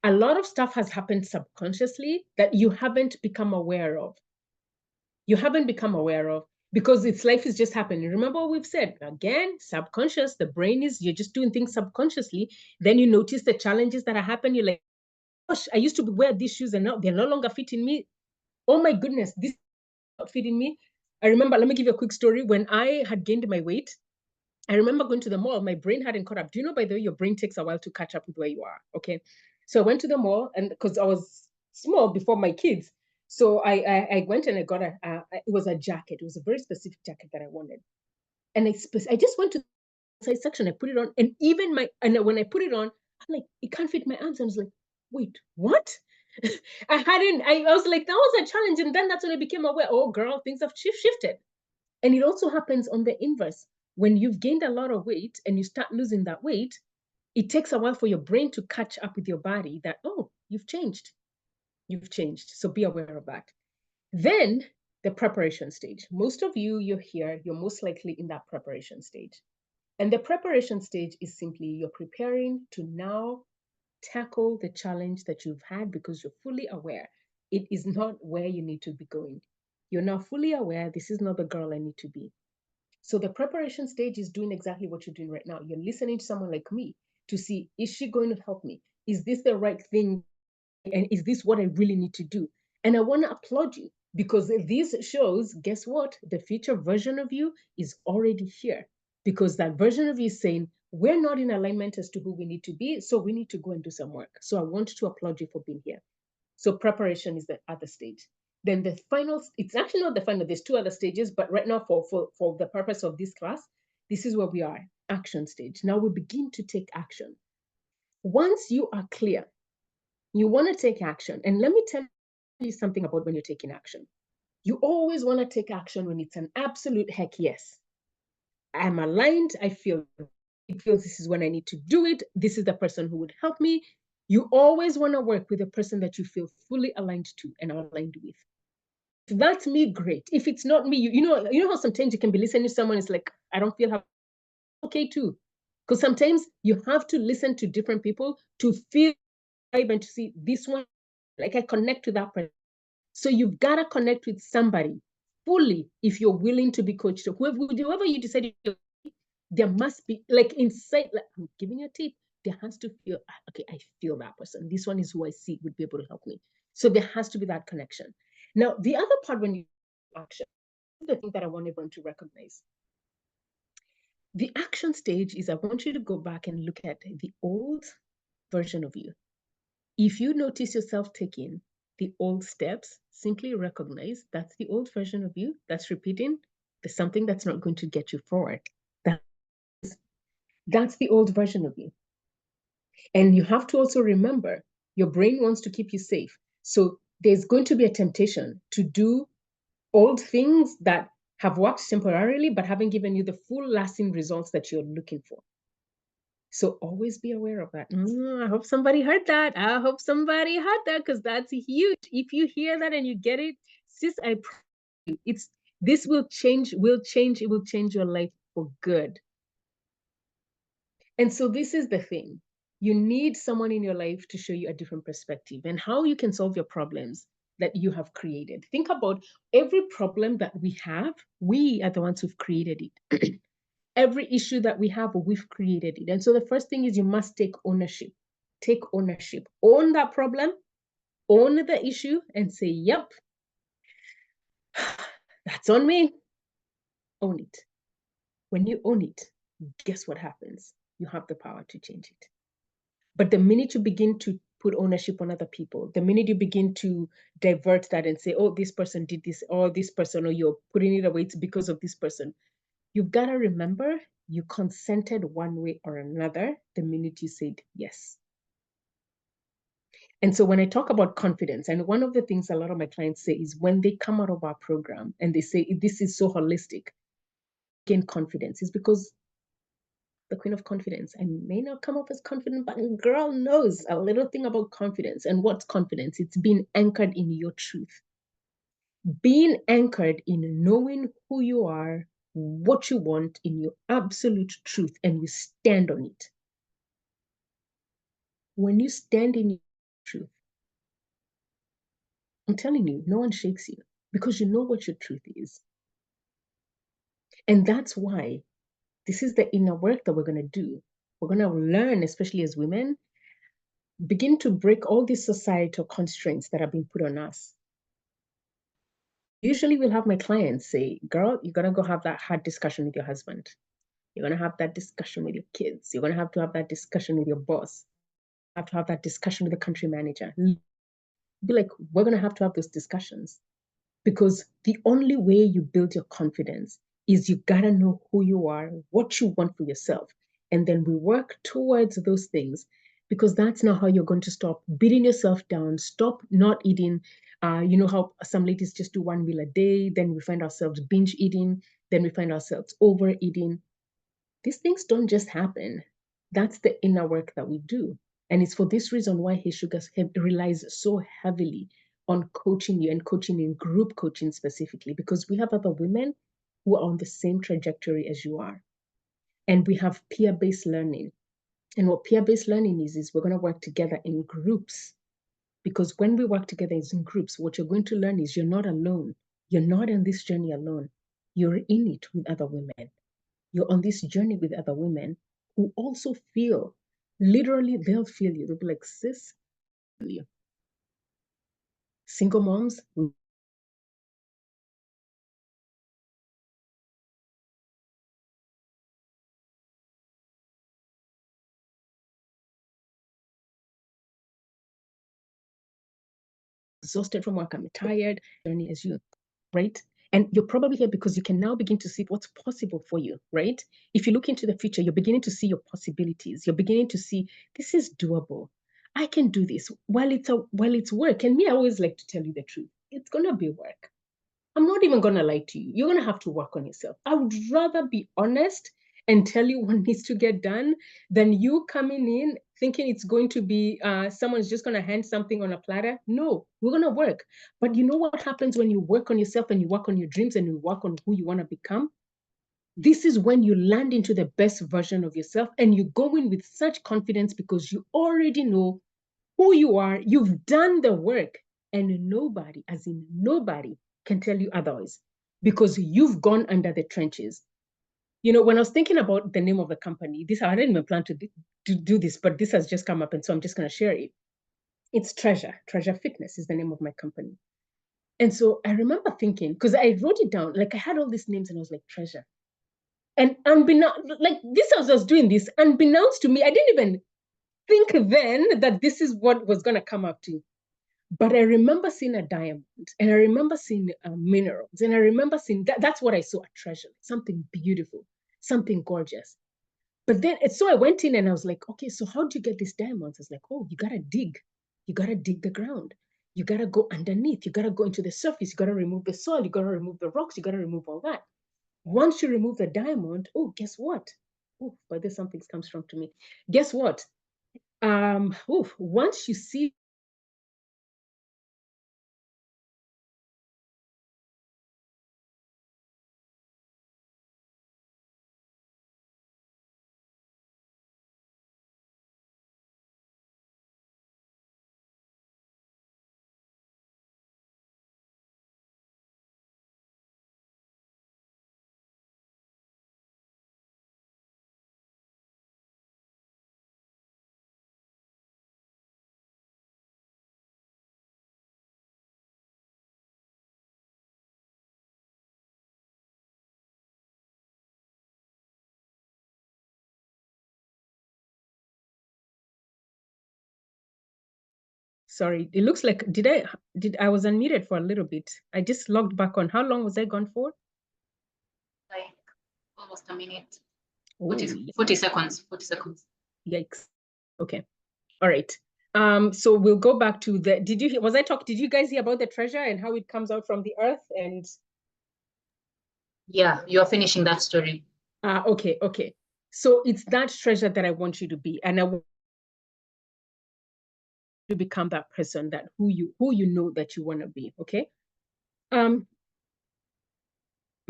a lot of stuff has happened subconsciously that you haven't become aware of. You haven't become aware of because its life is just happening. Remember what we've said, again, subconscious, the brain is, you're just doing things subconsciously. Then you notice the challenges that are happening. You're like, gosh, I used to wear these shoes and now they're no longer fitting me. Oh my goodness, this is not fitting me. I remember, let me give you a quick story. When I had gained my weight, I remember going to the mall, my brain hadn't caught up. Do you know, by the way, your brain takes a while to catch up with where you are, okay? So I went to the mall, and because I was small before my kids, so I went and I got it was a jacket. It was a very specific jacket that I wanted. And I just went to the size section, I put it on, and when I put it on, I'm like, it can't fit my arms. I was like, wait, what? I was like, that was a challenge. And then that's when I became aware, oh girl, things have shifted. And it also happens on the inverse. When you've gained a lot of weight and you start losing that weight, it takes a while for your brain to catch up with your body that, oh, you've changed. You've changed. So be aware of that. Then the preparation stage. Most of you, you're here, you're most likely in that preparation stage. And the preparation stage is simply you're preparing to now tackle the challenge that you've had because you're fully aware it is not where you need to be going. You're now fully aware this is not the girl I need to be. So the preparation stage is doing exactly what you're doing right now. You're listening to someone like me to see, is she going to help me? Is this the right thing? And is this what I really need to do? And I want to applaud you because this shows, guess what? The future version of you is already here because that version of you is saying, we're not in alignment as to who we need to be. So we need to go and do some work. So I want to applaud you for being here. So preparation is the other stage. Then the final, it's actually not the final, there's two other stages, but right now for the purpose of this class, this is where we are, action stage. Now we begin to take action. Once you are clear, you want to take action. And let me tell you something about when you're taking action. You always want to take action when it's an absolute heck yes. I'm aligned, it feels this is when I need to do it. This is the person who would help me. You always want to work with a person that you feel fully aligned to and are aligned with. If that's me, great. If it's not me, you know how sometimes you can be listening to someone, it's like, I don't feel happy. Okay too. Because sometimes you have to listen to different people to feel and to see this one, like I connect to that person. So you've got to connect with somebody fully if you're willing to be coached. Whoever you decide, there must be, like inside, like, I'm giving you a tip, there has to feel, okay, I feel that person. This one is who I see would be able to help me. So there has to be that connection. Now, the other part when you action, the thing that I want everyone to recognize. The action stage is I want you to go back and look at the old version of you. If you notice yourself taking the old steps, simply recognize that's the old version of you that's repeating. There's something that's not going to get you forward. That's the old version of you. And you have to also remember, your brain wants to keep you safe. So there's going to be a temptation to do old things that have worked temporarily, but haven't given you the full lasting results that you're looking for. So always be aware of that. I hope somebody heard that. I hope somebody heard that because that's huge. If you hear that and you get it, sis, I promise you, this will change, it will change your life for good. And so this is the thing. You need someone in your life to show you a different perspective and how you can solve your problems that you have created. Think about every problem that we have, we are the ones who've created it. Every issue that we have, we've created it. And so the first thing is you must take ownership. Take ownership. Own that problem, own the issue, and say, yep, that's on me. Own it. When you own it, guess what happens? You have the power to change it. But the minute you begin to put ownership on other people, the minute you begin to divert that and say, oh, this person did this, or this person, or you're putting it away, it's because of this person, you've got to remember you consented one way or another the minute you said yes. And so when I talk about confidence, and one of the things a lot of my clients say is when they come out of our program and they say, this is so holistic, gain confidence, is because the queen of confidence. I may not come off as confident, but a girl knows a little thing about confidence. And what's confidence? It's being anchored in your truth. Being anchored in knowing who you are, what you want in your absolute truth, and you stand on it. When you stand in your truth, I'm telling you, no one shakes you because you know what your truth is. And that's why this is the inner work that we're going to do. We're going to learn, especially as women, begin to break all these societal constraints that have been put on us. Usually we'll have my clients say, girl, you're going to go have that hard discussion with your husband. You're going to have that discussion with your kids. You're going to have that discussion with your boss. You have to have that discussion with the country manager. Be like, we're going to have those discussions, because the only way you build your confidence is you got to know who you are, what you want for yourself. And then we work towards those things, because that's not how you're going to stop beating yourself down, stop not eating. You know how some ladies just do one meal a day, then we find ourselves binge eating, then we find ourselves overeating. These things don't just happen. That's the inner work that we do. And it's for this reason why Hey Sugars relies so heavily on coaching you, and coaching in group coaching specifically, because we have other women who are on the same trajectory as you are. And we have peer-based learning. And what peer-based learning is we're going to work together in groups. Because when we work together in groups, what you're going to learn is you're not alone. You're not on this journey alone. You're in it with other women. You're on this journey with other women who also feel, literally, they'll feel you. They'll be like, sis, you. Single moms, exhausted from work, I'm tired, journey as you, right? And you're probably here because you can now begin to see what's possible for you, right? If you look into the future, you're beginning to see your possibilities. You're beginning to see, this is doable. I can do this. While it's work. And me, I always like to tell you the truth. It's gonna be work. I'm not even gonna lie to you. You're gonna have to work on yourself. I would rather be honest and tell you what needs to get done than you coming in thinking it's going to be someone's just gonna hand something on a platter. No, we're gonna work. But you know what happens when you work on yourself and you work on your dreams and you work on who you wanna become? This is when you land into the best version of yourself, and you go in with such confidence because you already know who you are. You've done the work, and nobody, as in nobody, can tell you otherwise, because you've gone under the trenches. You know, when I was thinking about the name of the company, I didn't even plan to do this, but this has just come up, and so I'm just going to share it. It's Treasure Fitness is the name of my company. And so I remember thinking, because I wrote it down, like I had all these names and I was like, Treasure. And unbeknownst, like this, I was doing this, unbeknownst to me, I didn't even think then that this is what was going to come up to. But I remember seeing a diamond, and I remember seeing minerals, and I remember seeing that's what I saw, a treasure, something beautiful, something gorgeous. But then, so I went in and I was like, okay, so how do you get these diamonds? It's like, oh, you got to dig. You got to dig the ground. You got to go underneath. You got to go into the surface. You got to remove the soil. You got to remove the rocks. You got to remove all that. Once you remove the diamond, oh, guess what? Oh, but there's something comes strong to me. Guess what? Once you see sorry, it looks like I was unmuted for a little bit. I just logged back on. How long was I gone for? Like almost a minute. Oh, 40 seconds. 40 seconds. Yikes. Okay. All right. So we'll go back to the, did you guys hear about the treasure and how it comes out from the earth? And Yeah, you're finishing that story. okay. So it's that treasure that I want you to be. And I want you to become that person, that who you know that you want to be, okay?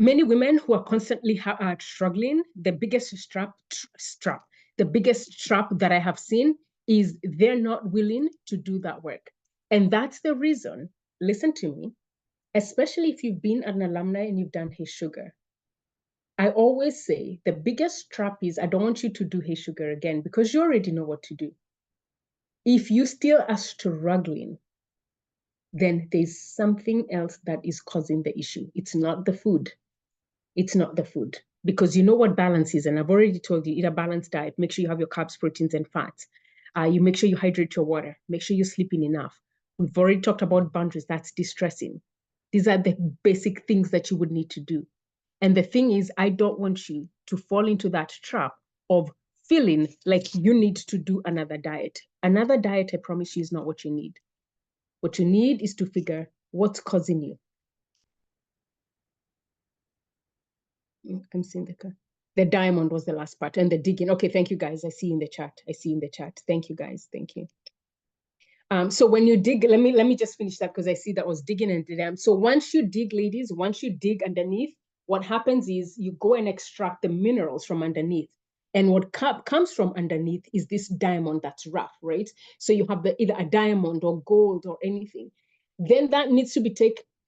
Many women who are constantly struggling, the biggest the biggest trap that I have seen is they're not willing to do that work. And that's the reason, listen to me, especially if you've been an alumni and you've done Hey Sugar. I always say the biggest trap is I don't want you to do Hey Sugar again because you already know what to do. If you still are struggling, then there's something else that is causing the issue. It's not the food. It's not the food, because you know what balance is. And I've already told you, eat a balanced diet. Make sure you have your carbs, proteins, and fats. You make sure you hydrate your water. Make sure you're sleeping enough. We've already talked about boundaries. That's distressing. These are the basic things that you would need to do. And the thing is, I don't want you to fall into that trap of feeling like you need to do another diet. Another diet, I promise you, is not what you need. What you need is to figure what's causing you. I'm seeing the diamond was the last part, and the digging. Okay, thank you guys. I see in the chat. Thank you guys. Thank you. So when you dig, let me just finish that because I see that was digging into them. So once you dig, ladies, once you dig underneath, what happens is you go and extract the minerals from underneath. And what comes from underneath is this diamond that's rough, right? So you have either a diamond or gold or anything. Then that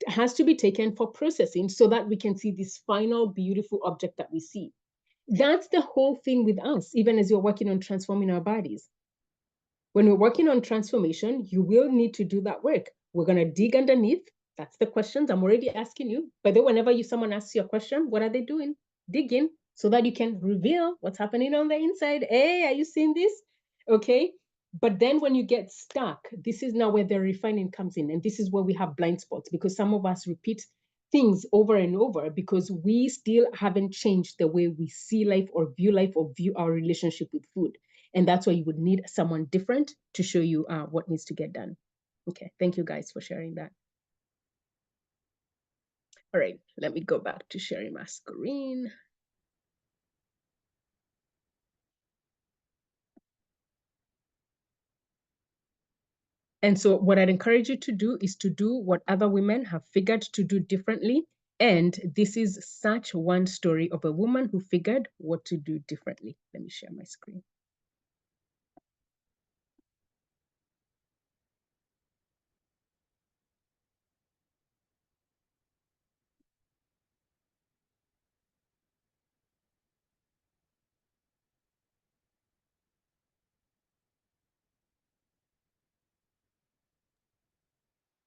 has to be taken for processing so that we can see this final beautiful object that we see. That's the whole thing with us, even as you're working on transforming our bodies. When we're working on transformation, you will need to do that work. We're going to dig underneath. That's the questions I'm already asking you. But then whenever someone asks you a question, what are they doing? Digging so that you can reveal what's happening on the inside. Hey, are you seeing this? Okay. But then when you get stuck, this is now where the refining comes in. And this is where we have blind spots, because some of us repeat things over and over because we still haven't changed the way we see life or view our relationship with food. And that's why you would need someone different to show you what needs to get done. Okay, thank you guys for sharing that. All right, let me go back to sharing my screen. And so what I'd encourage you to do is to do what other women have figured to do differently. And this is such one story of a woman who figured what to do differently. Let me share my screen.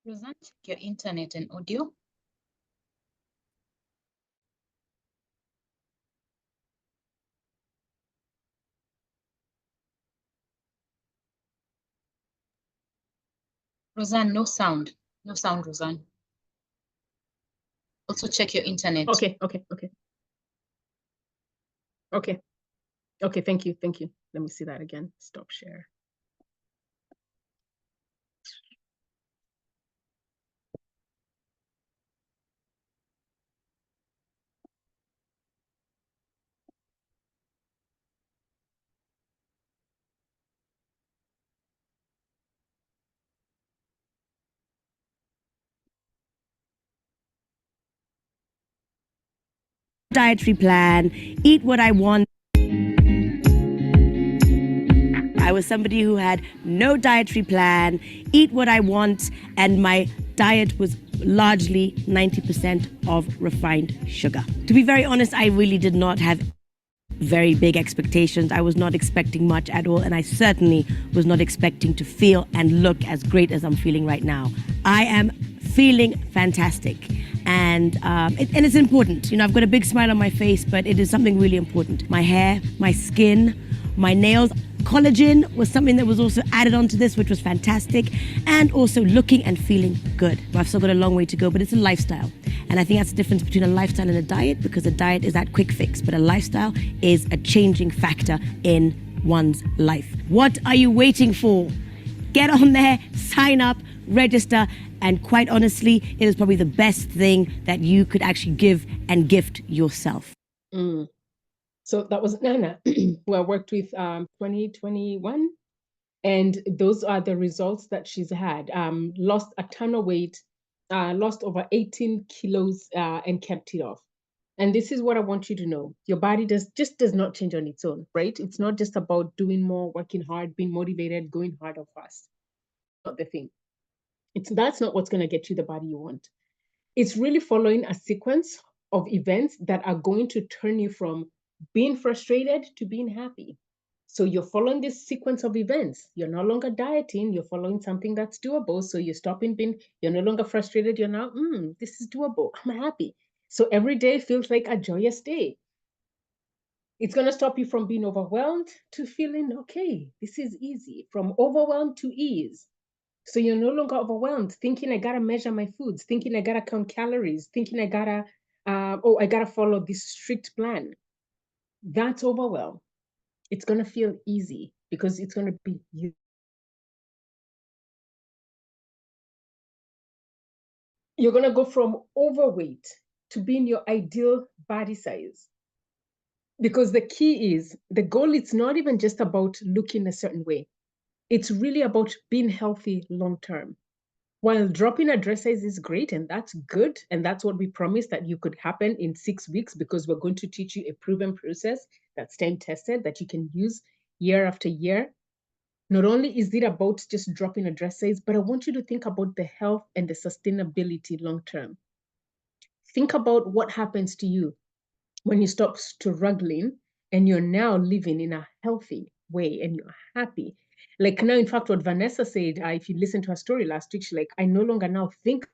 Roseanne, check your internet and audio. Roseanne, no sound. No sound, Roseanne. Also check your internet. Okay. Okay, thank you. Let me see that again. Stop share. Dietary plan, eat what I want. I was somebody who had no dietary plan, eat what I want, and my diet was largely 90% of refined sugar. To be very honest, I really did not have very big expectations. I was not expecting much at all, and I certainly was not expecting to feel and look as great as I'm feeling right now. I am feeling fantastic. And it's important. You know, I've got a big smile on my face, but it is something really important. My hair, my skin, my nails. Collagen was something that was also added onto this, which was fantastic. And also looking and feeling good. I've still got a long way to go, but it's a lifestyle. And I think that's the difference between a lifestyle and a diet, because a diet is that quick fix, but a lifestyle is a changing factor in one's life. What are you waiting for? Get on there, sign up, register, and quite honestly, it is probably the best thing that you could actually give and gift yourself. So that was Nana, who I worked with 2021. And those are the results that she's had. Lost a ton of weight, lost over 18 kilos and kept it off. And this is what I want you to know. Your body does not change on its own, right? It's not just about doing more, working hard, being motivated, going hard or fast. Not the thing. That's not what's going to get you the body you want. It's really following a sequence of events that are going to turn you from being frustrated to being happy. So you're following this sequence of events. You're no longer dieting. You're following something that's doable. So you're stopping being, you're no longer frustrated. You're now, this is doable. I'm happy. So every day feels like a joyous day. It's going to stop you from being overwhelmed to feeling, okay, this is easy. From overwhelmed to ease. So you're no longer overwhelmed, thinking I gotta measure my foods, thinking I gotta count calories, thinking I gotta, I gotta follow this strict plan. That's overwhelm. It's gonna feel easy because it's gonna be you. You're gonna go from overweight to being your ideal body size. Because the key is, the goal is not even just about looking a certain way. It's really about being healthy long-term. While dropping a dress size is great, and that's good, and that's what we promised that you could happen in 6 weeks, because we're going to teach you a proven process that's time-tested, that you can use year after year. Not only is it about just dropping a dress size, but I want you to think about the health and the sustainability long-term. Think about what happens to you when you stop struggling and you're now living in a healthy way and you're happy. Like now, in fact, what Vanessa said, if you listen to her story last week, she's like, I no longer now think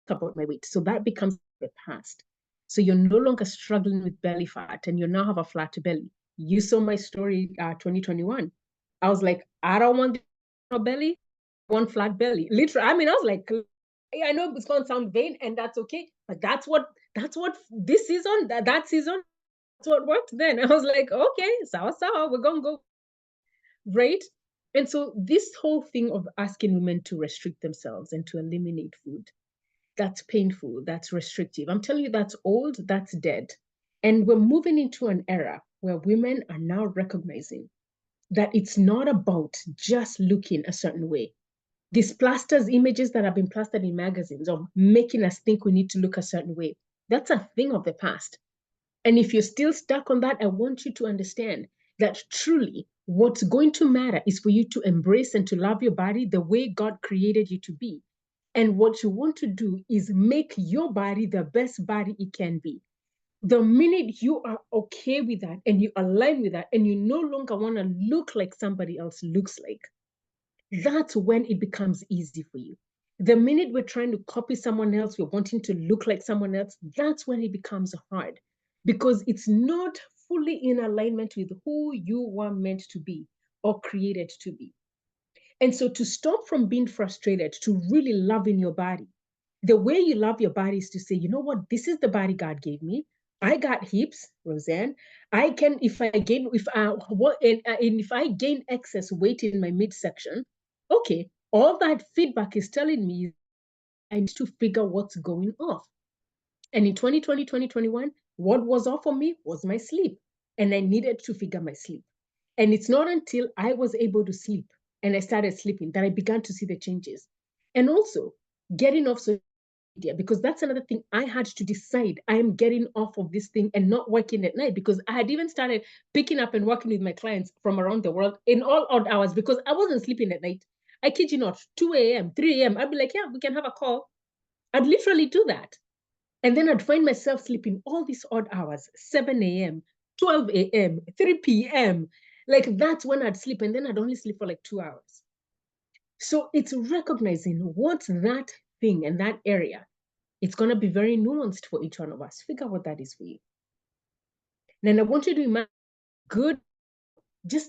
about my weight. So that becomes the past. So you're no longer struggling with belly fat and you now have a flat belly. You saw my story 2021. I was like, I don't want a belly, I want flat belly. Literally, I mean, I was like, I know it's going to sound vain and that's okay, but that's what this season, that season, that's what worked then. I was like, okay, sawa, we're going to go. Right? And so this whole thing of asking women to restrict themselves and to eliminate food, that's painful, that's restrictive. I'm telling you, that's old, that's dead. And we're moving into an era where women are now recognizing that it's not about just looking a certain way. These plasters, images that have been plastered in magazines of making us think we need to look a certain way, that's a thing of the past. And if you're still stuck on that, I want you to understand that truly what's going to matter is for you to embrace and to love your body the way God created you to be. And what you want to do is make your body the best body it can be. The minute you are okay with that and you align with that and you no longer want to look like somebody else looks like, that's when it becomes easy for you. The minute we're trying to copy someone else, we're wanting to look like someone else, that's when it becomes hard, because it's not fully in alignment with who you were meant to be or created to be. And so to stop from being frustrated, to really loving your body, the way you love your body is to say, you know what, this is the body God gave me. I got hips, Roseanne. I can, if I gain excess weight in my midsection, okay, all that feedback is telling me I need to figure what's going off. And in 2020, 2021, what was off for me was my sleep. And I needed to figure my sleep. And it's not until I was able to sleep and I started sleeping that I began to see the changes. And also getting off social media, because that's another thing I had to decide. I am getting off of this thing and not working at night, because I had even started picking up and working with my clients from around the world in all odd hours because I wasn't sleeping at night. I kid you not, 2 a.m., 3 a.m., I'd be like, yeah, we can have a call. I'd literally do that. And then I'd find myself sleeping all these odd hours, 7 a.m., 12 a.m., 3 p.m. Like that's when I'd sleep. And then I'd only sleep for like 2 hours. So it's recognizing what's that thing and that area. It's going to be very nuanced for each one of us. Figure out what that is for you. Then I want you to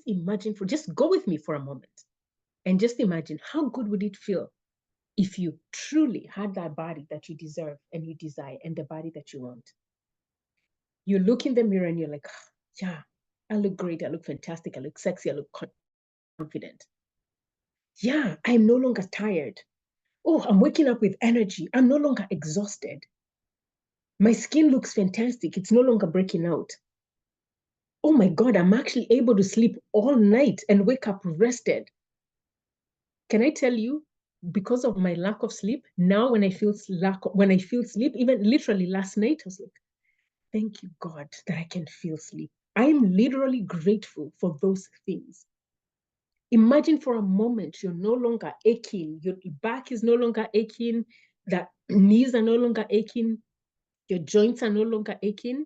imagine just go with me for a moment and just imagine how good would it feel if you truly had that body that you deserve and you desire and the body that you want. You look in the mirror and you're like, yeah, I look great. I look fantastic. I look sexy. I look confident. Yeah, I'm no longer tired. Oh, I'm waking up with energy. I'm no longer exhausted. My skin looks fantastic. It's no longer breaking out. Oh my God, I'm actually able to sleep all night and wake up rested. Can I tell you, because of my lack of sleep, now when I feel sleep, even literally last night, I was like, thank you, God, that I can feel sleep. I'm literally grateful for those things. Imagine for a moment you're no longer aching, your back is no longer aching, that knees are no longer aching, your joints are no longer aching.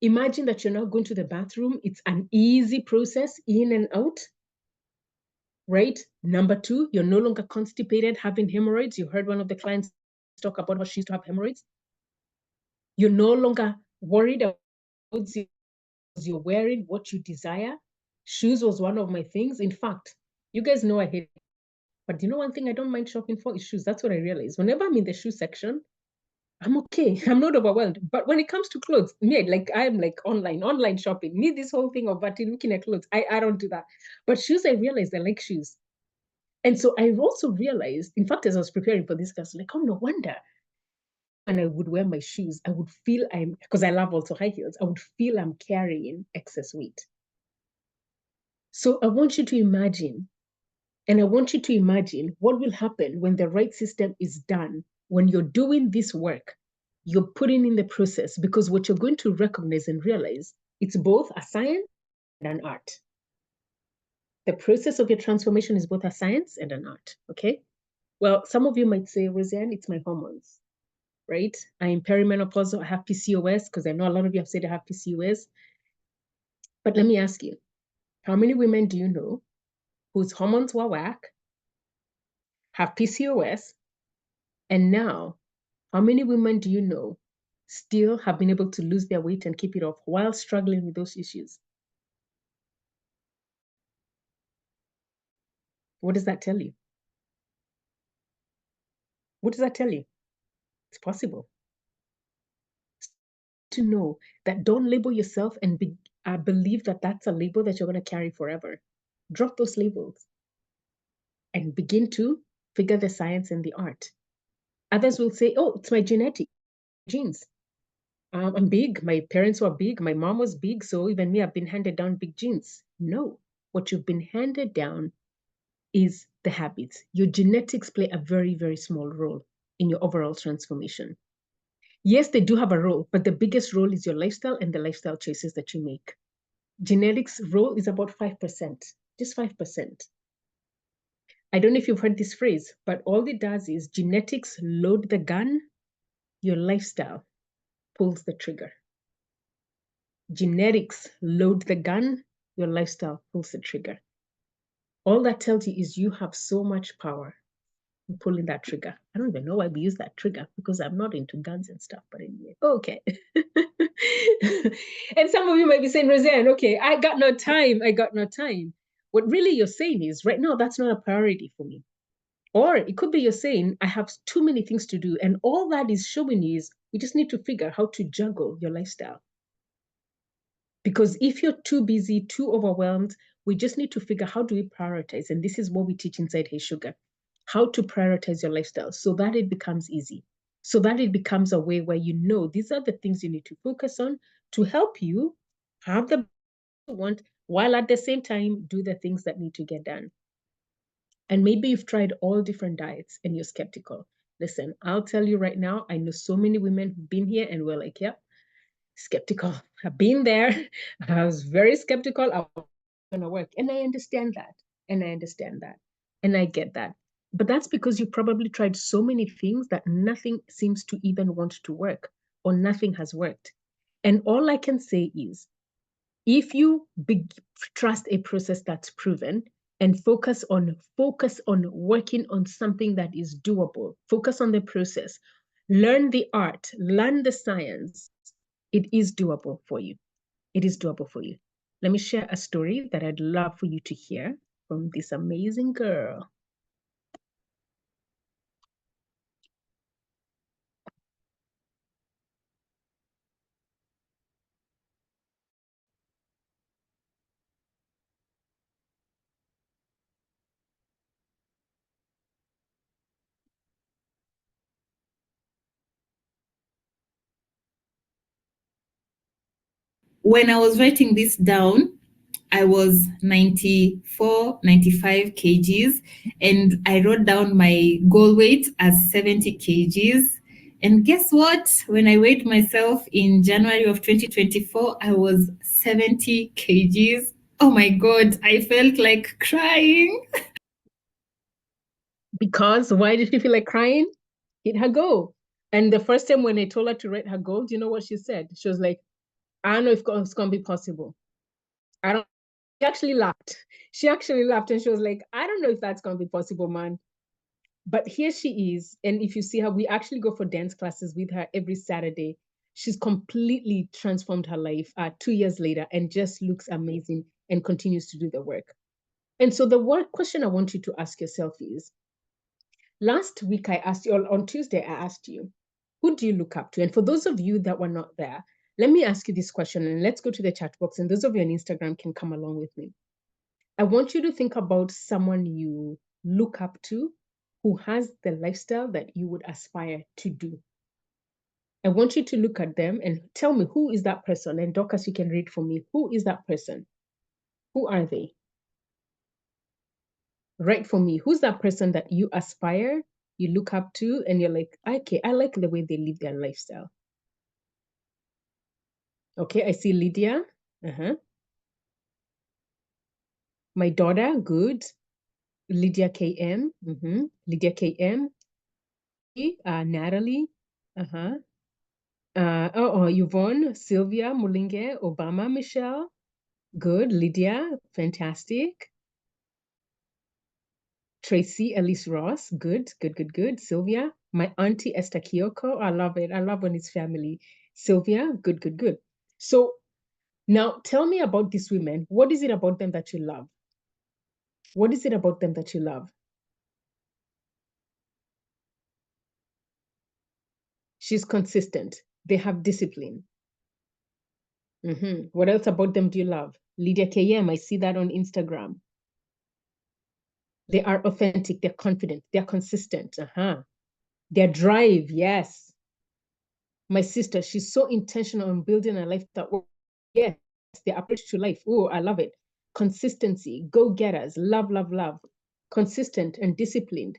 Imagine that you're now going to the bathroom. It's an easy process in and out, right? Number two, you're no longer constipated, having hemorrhoids. You heard one of the clients talk about how she used to have hemorrhoids. You're no longer worried about you're wearing what you desire. Shoes was one of my things. In fact, you guys know I hate, but you know one thing I don't mind shopping for is shoes. That's what I realized. Whenever I'm in the shoe section, I'm okay. I'm not overwhelmed. But when it comes to clothes, I'm like online shopping. Me, this whole thing of looking at clothes, I don't do that. But shoes, I realized I like shoes. And so I've also realized, in fact, as I was preparing for this class, like, oh, no wonder when I would wear my shoes, I would feel because I love also high heels, I would feel I'm carrying excess weight. So I want you to imagine, and I want you to imagine what will happen when the right system is done. When you're doing this work, you're putting in the process, because what you're going to recognize and realize, it's both a science and an art. The process of your transformation is both a science and an art, okay? Well, some of you might say, Roseanne, it's my hormones, right? I'm perimenopausal, I have PCOS, because I know a lot of you have said I have PCOS. But let me ask you, how many women do you know whose hormones were whack, have PCOS, and now, how many women do you know still have been able to lose their weight and keep it off while struggling with those issues? What does that tell you? What does that tell you? It's possible. To know that, don't label yourself and believe that that's a label that you're going to carry forever. Drop those labels and begin to figure the science and the art. Others will say, oh, it's my genes. I'm big. My parents were big. My mom was big. So even me, I've been handed down big genes. No, what you've been handed down is the habits. Your genetics play a very, very small role in your overall transformation. Yes, they do have a role, but the biggest role is your lifestyle and the lifestyle choices that you make. Genetics role is about 5%, just 5%. I don't know if you've heard this phrase, but all it does is genetics load the gun, your lifestyle pulls the trigger. Genetics load the gun, your lifestyle pulls the trigger. All that tells you is you have so much power in pulling that trigger. I don't even know why we use that trigger, because I'm not into guns and stuff, but anyway, okay. And some of you might be saying, Roseanne, okay, I got no time. What really you're saying is, right now, that's not a priority for me. Or it could be you're saying, I have too many things to do. And all that is showing you is we just need to figure how to juggle your lifestyle. Because if you're too busy, too overwhelmed, we just need to figure, how do we prioritize? And this is what we teach inside Hey Sugar, how to prioritize your lifestyle so that it becomes easy, so that it becomes a way where you know these are the things you need to focus on to help you have the you want, while at the same time do the things that need to get done. And maybe you've tried all different diets and you're skeptical. Listen, I'll tell you right now, I know so many women who've been here and we're like, yep, skeptical. I've been there. I was very skeptical. I was going to work. And I understand that. And I understand that. And I get that. But that's because you probably tried so many things that nothing seems to even want to work, or nothing has worked. And all I can say is, if you trust a process that's proven and focus on working on something that is doable, focus on the process, learn the art, learn the science, it is doable for you. It is doable for you. Let me share a story that I'd love for you to hear from this amazing girl. when I was writing this down, I was 94, 95 kgs, and I wrote down my goal weight as 70 kgs. And guess what? When I weighed myself in January of 2024, I was 70 kgs. Oh my God, I felt like crying. Because why did she feel like crying? Hit her goal. And the first time when I told her to write her goal, do you know what she said? She was like, I don't know if it's going to be possible. I don't. She actually laughed. She actually laughed and she was like, I don't know if that's going to be possible, man. But here she is. And if you see her, we actually go for dance classes with her every Saturday. She's completely transformed her life 2 years later and just looks amazing and continues to do the work. And so the work question I want you to ask yourself is, last week I asked you, on Tuesday, I asked you, who do you look up to? And for those of you that were not there, let me ask you this question and let's go to the chat box. And those of you on Instagram can come along with me. I want you to think about someone you look up to who has the lifestyle that you would aspire to do. I want you to look at them and tell me, who is that person? And Dorcas, you can read for me. Who is that person? Who are they? Write for me. Who's that person that you aspire, you look up to, and you're like, okay, I like the way they live their lifestyle. Okay, I see Lydia. My daughter, good. Lydia KM. Lydia KM. Natalie. Yvonne, Sylvia, Mulinge, Obama, Michelle. Good. Lydia, fantastic. Tracy, Elise Ross, good. Sylvia, my auntie Esther Kiyoko, I love it. I love when it's family. Sylvia, good. So now tell me about these women. What is it about them that you love? What is it about them that you love? She's consistent. They have discipline. What else about them do you love? Lydia KM, I see that on Instagram. They are authentic, they're confident, they're consistent. Their drive, yes. My sister, she's so intentional on building a life that, yes, their approach to life. Oh, I love it. Consistency, go-getters, love. Consistent and disciplined.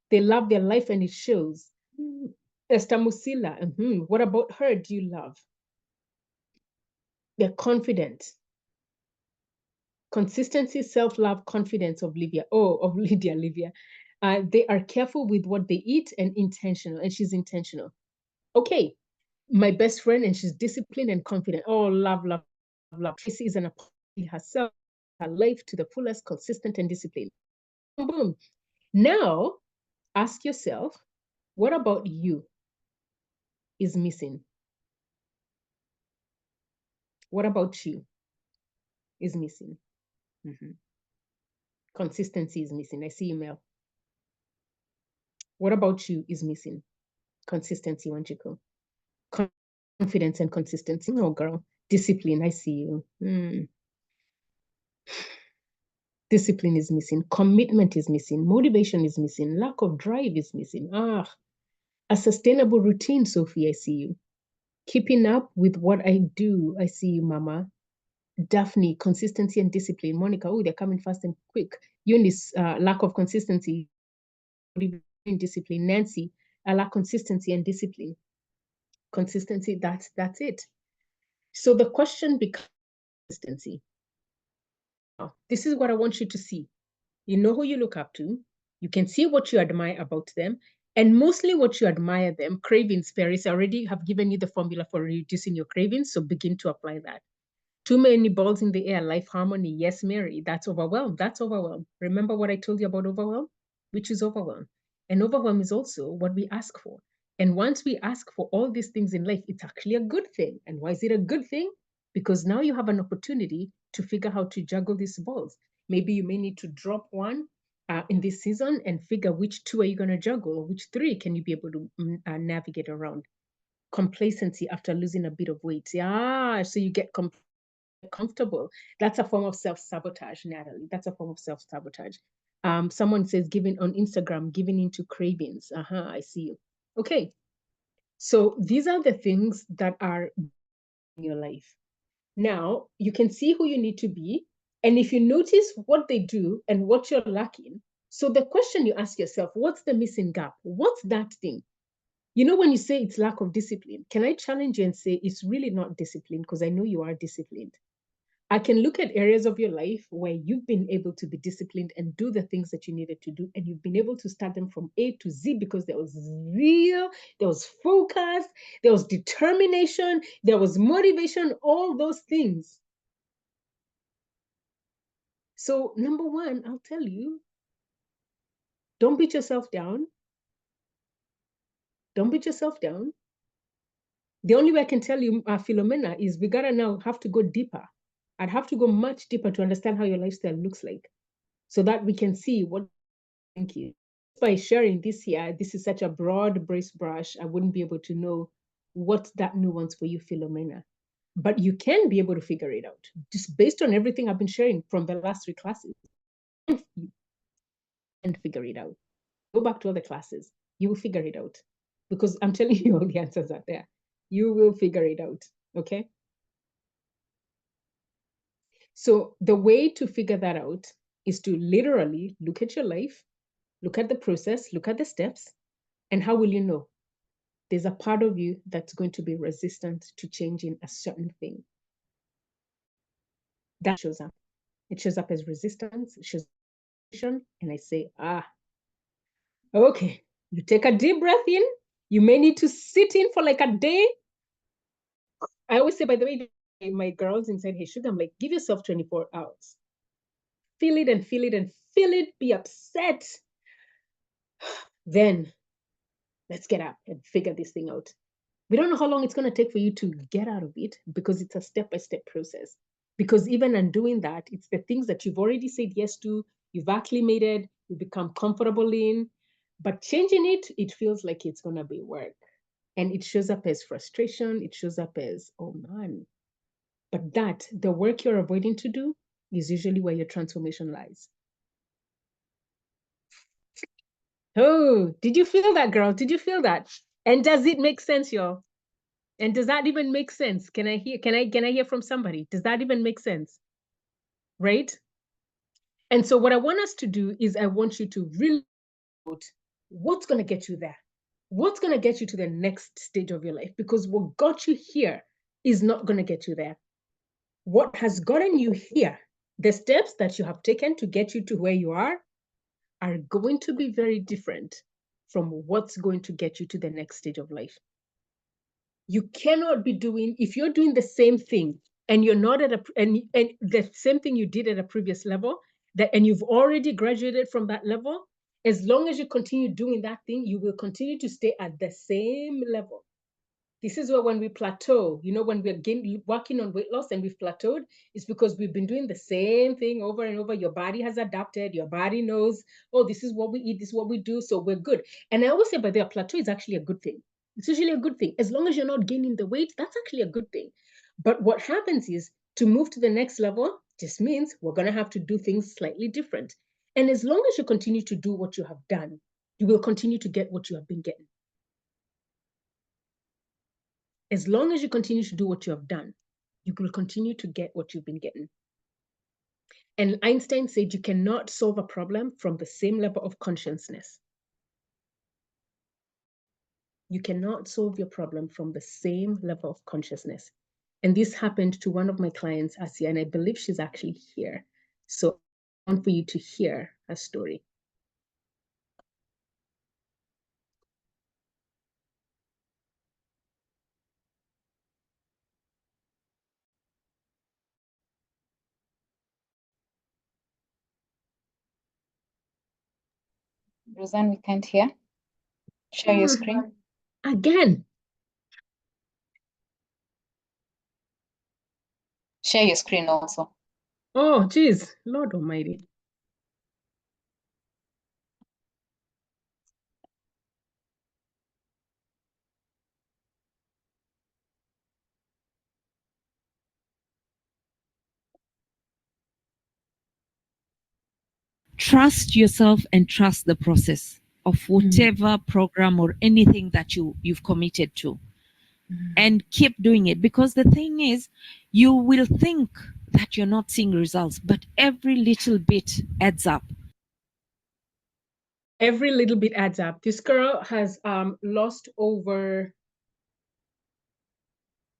They love their life and it shows. Esther Musila, what about her do you love? They're confident. Consistency, self-love, confidence of Lydia. They are careful with what they eat and intentional, and she's intentional. Okay, my best friend, and she's disciplined and confident. Oh, love. Tracy is an apology herself, her life to the fullest, consistent and disciplined. Boom. Now, ask yourself, what about you is missing? What about you is missing? Consistency is missing. I see you, Mel. What about you is missing? Consistency, Wanjiko. Confidence and consistency. Oh, girl. Discipline, I see you. Discipline is missing. Commitment is missing. Motivation is missing. Lack of drive is missing. A sustainable routine, Sophie, I see you. Keeping up with what I do, I see you, Mama. Daphne, consistency and discipline. Monica, oh, they're coming fast and quick. Eunice, lack of consistency, discipline. Nancy, I lack consistency and discipline. Consistency, that's it. So the question becomes consistency. Now, this is what I want you to see. You know who you look up to. You can see what you admire about them. And mostly what you admire them, cravings, Paris, I already have given you the formula for reducing your cravings, so begin to apply that. Too many balls in the air, life harmony. Yes, Mary, that's overwhelmed. That's overwhelmed. Remember what I told you about overwhelm? Which is overwhelm. And overwhelm is also what we ask for. And once we ask for all these things in life, it's actually a good thing. And why is it a good thing? Because now you have an opportunity to figure how to juggle these balls. Maybe you may need to drop one in this season and figure which two are you going to juggle, or which three can you be able to navigate around. Complacency after losing a bit of weight. Yeah, so you get comfortable. That's a form of self-sabotage, Natalie. That's a form of self-sabotage. Someone says giving on Instagram, giving into cravings. I see you. Okay. So these are the things that are in your life. Now you can see who you need to be. And if you notice what they do and what you're lacking, so the question you ask yourself, what's the missing gap? What's that thing? You know, when you say it's lack of discipline, can I challenge you and say it's really not discipline, because I know you are disciplined. I can look at areas of your life where you've been able to be disciplined and do the things that you needed to do, and you've been able to start them from A to Z because there was zeal, there was focus, there was determination, there was motivation, all those things. So, number one, I'll tell you, don't beat yourself down. Don't beat yourself down. The only way I can tell you, Philomena, is we gotta now have to go deeper. I'd have to go much deeper to understand how your lifestyle looks like, so that we can see what. Thank you. By sharing this here, this is such a broad brush. I wouldn't be able to know what's that nuance for you, Philomena. But you can be able to figure it out just based on everything I've been sharing from the last 3 classes. And figure it out. Go back to other classes. You will figure it out, because I'm telling you, all the answers are there. You will figure it out. Okay. So the way to figure that out is to literally look at your life, look at the process, look at the steps, and how will you know? There's a part of you that's going to be resistant to changing a certain thing. That shows up. It shows up as resistance, it shows up, and I say, okay, you take a deep breath in. You may need to sit in for like a day. I always say, by the way, my girls inside, hey, Sugar, I'm like, give yourself 24 hours. Feel it and feel it and feel it, be upset. Then let's get up and figure this thing out. We don't know how long it's going to take for you to get out of it, because it's a step-by-step process. Because even in doing that, it's the things that you've already said yes to, you've acclimated, you become comfortable in, but changing it, it feels like it's going to be work. And it shows up as frustration. It shows up as, oh man. But that, the work you're avoiding to do, is usually where your transformation lies. Oh, did you feel that, girl? Did you feel that? And does it make sense, y'all? And does that even make sense? Can I hear from somebody? Does that even make sense? Right? And so what I want us to do is I want you to really note what's going to get you there. What's going to get you to the next stage of your life? Because what got you here is not going to get you there. What has gotten you here, the steps that you have taken to get you to where you are going to be very different from what's going to get you to the next stage of life. You cannot be doing, if you're doing the same thing and you're not at and the same thing you did at a previous level, and you've already graduated from that level, as long as you continue doing that thing, you will continue to stay at the same level. This is where when we plateau, you know, when we're working on weight loss and we've plateaued, it's because we've been doing the same thing over and over. Your body has adapted. Your body knows, oh, this is what we eat, this is what we do, so we're good. And I always say, but their plateau is actually a good thing. It's usually a good thing. As long as you're not gaining the weight, that's actually a good thing. But what happens is, to move to the next level just means we're going to have to do things slightly different. And as long as you continue to do what you have done, you will continue to get what you have been getting. As long as you continue to do what you have done, you will continue to get what you've been getting. And Einstein said you cannot solve a problem from the same level of consciousness. You cannot solve your problem from the same level of consciousness. And this happened to one of my clients, Asia, and I believe she's actually here. So I want for you to hear her story. Roseanne, we can't hear. Share your screen. Again. Share your screen also. Oh, geez, Lord Almighty. Trust yourself and trust the process of whatever program or anything that you've committed to. and keep doing it, because the thing is, you will think that you're not seeing results, but every little bit adds up. Every little bit adds up. This girl has lost over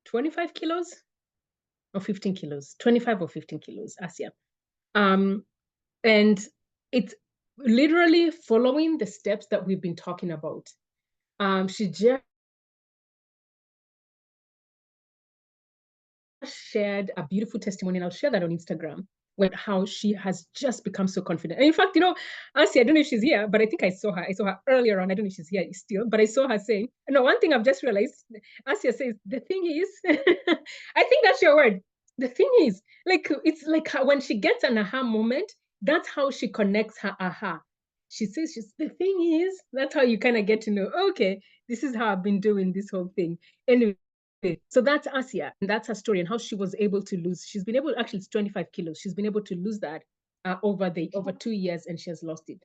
25 kilos or 15 kilos, 25 or 15 kilos, Asia. And it's literally following the steps that we've been talking about. She just shared a beautiful testimony, and I'll share that on Instagram, with how she has just become so confident. And in fact, you know, Asia, I don't know if she's here, but I think I saw her. I saw her earlier on. I don't know if she's here still, but I saw her saying, no, one thing I've just realized, Asia says, the thing is, I think that's your word. The thing is, like, it's like when she gets an aha moment, that's how she connects her aha. She says, the thing is, that's how you kind of get to know, okay, this is how I've been doing this whole thing. Anyway, so that's Asia, and that's her story, and how she was able to lose. She's been able, actually, it's 25 kilos. She's been able to lose that over 2 years, and she has lost it.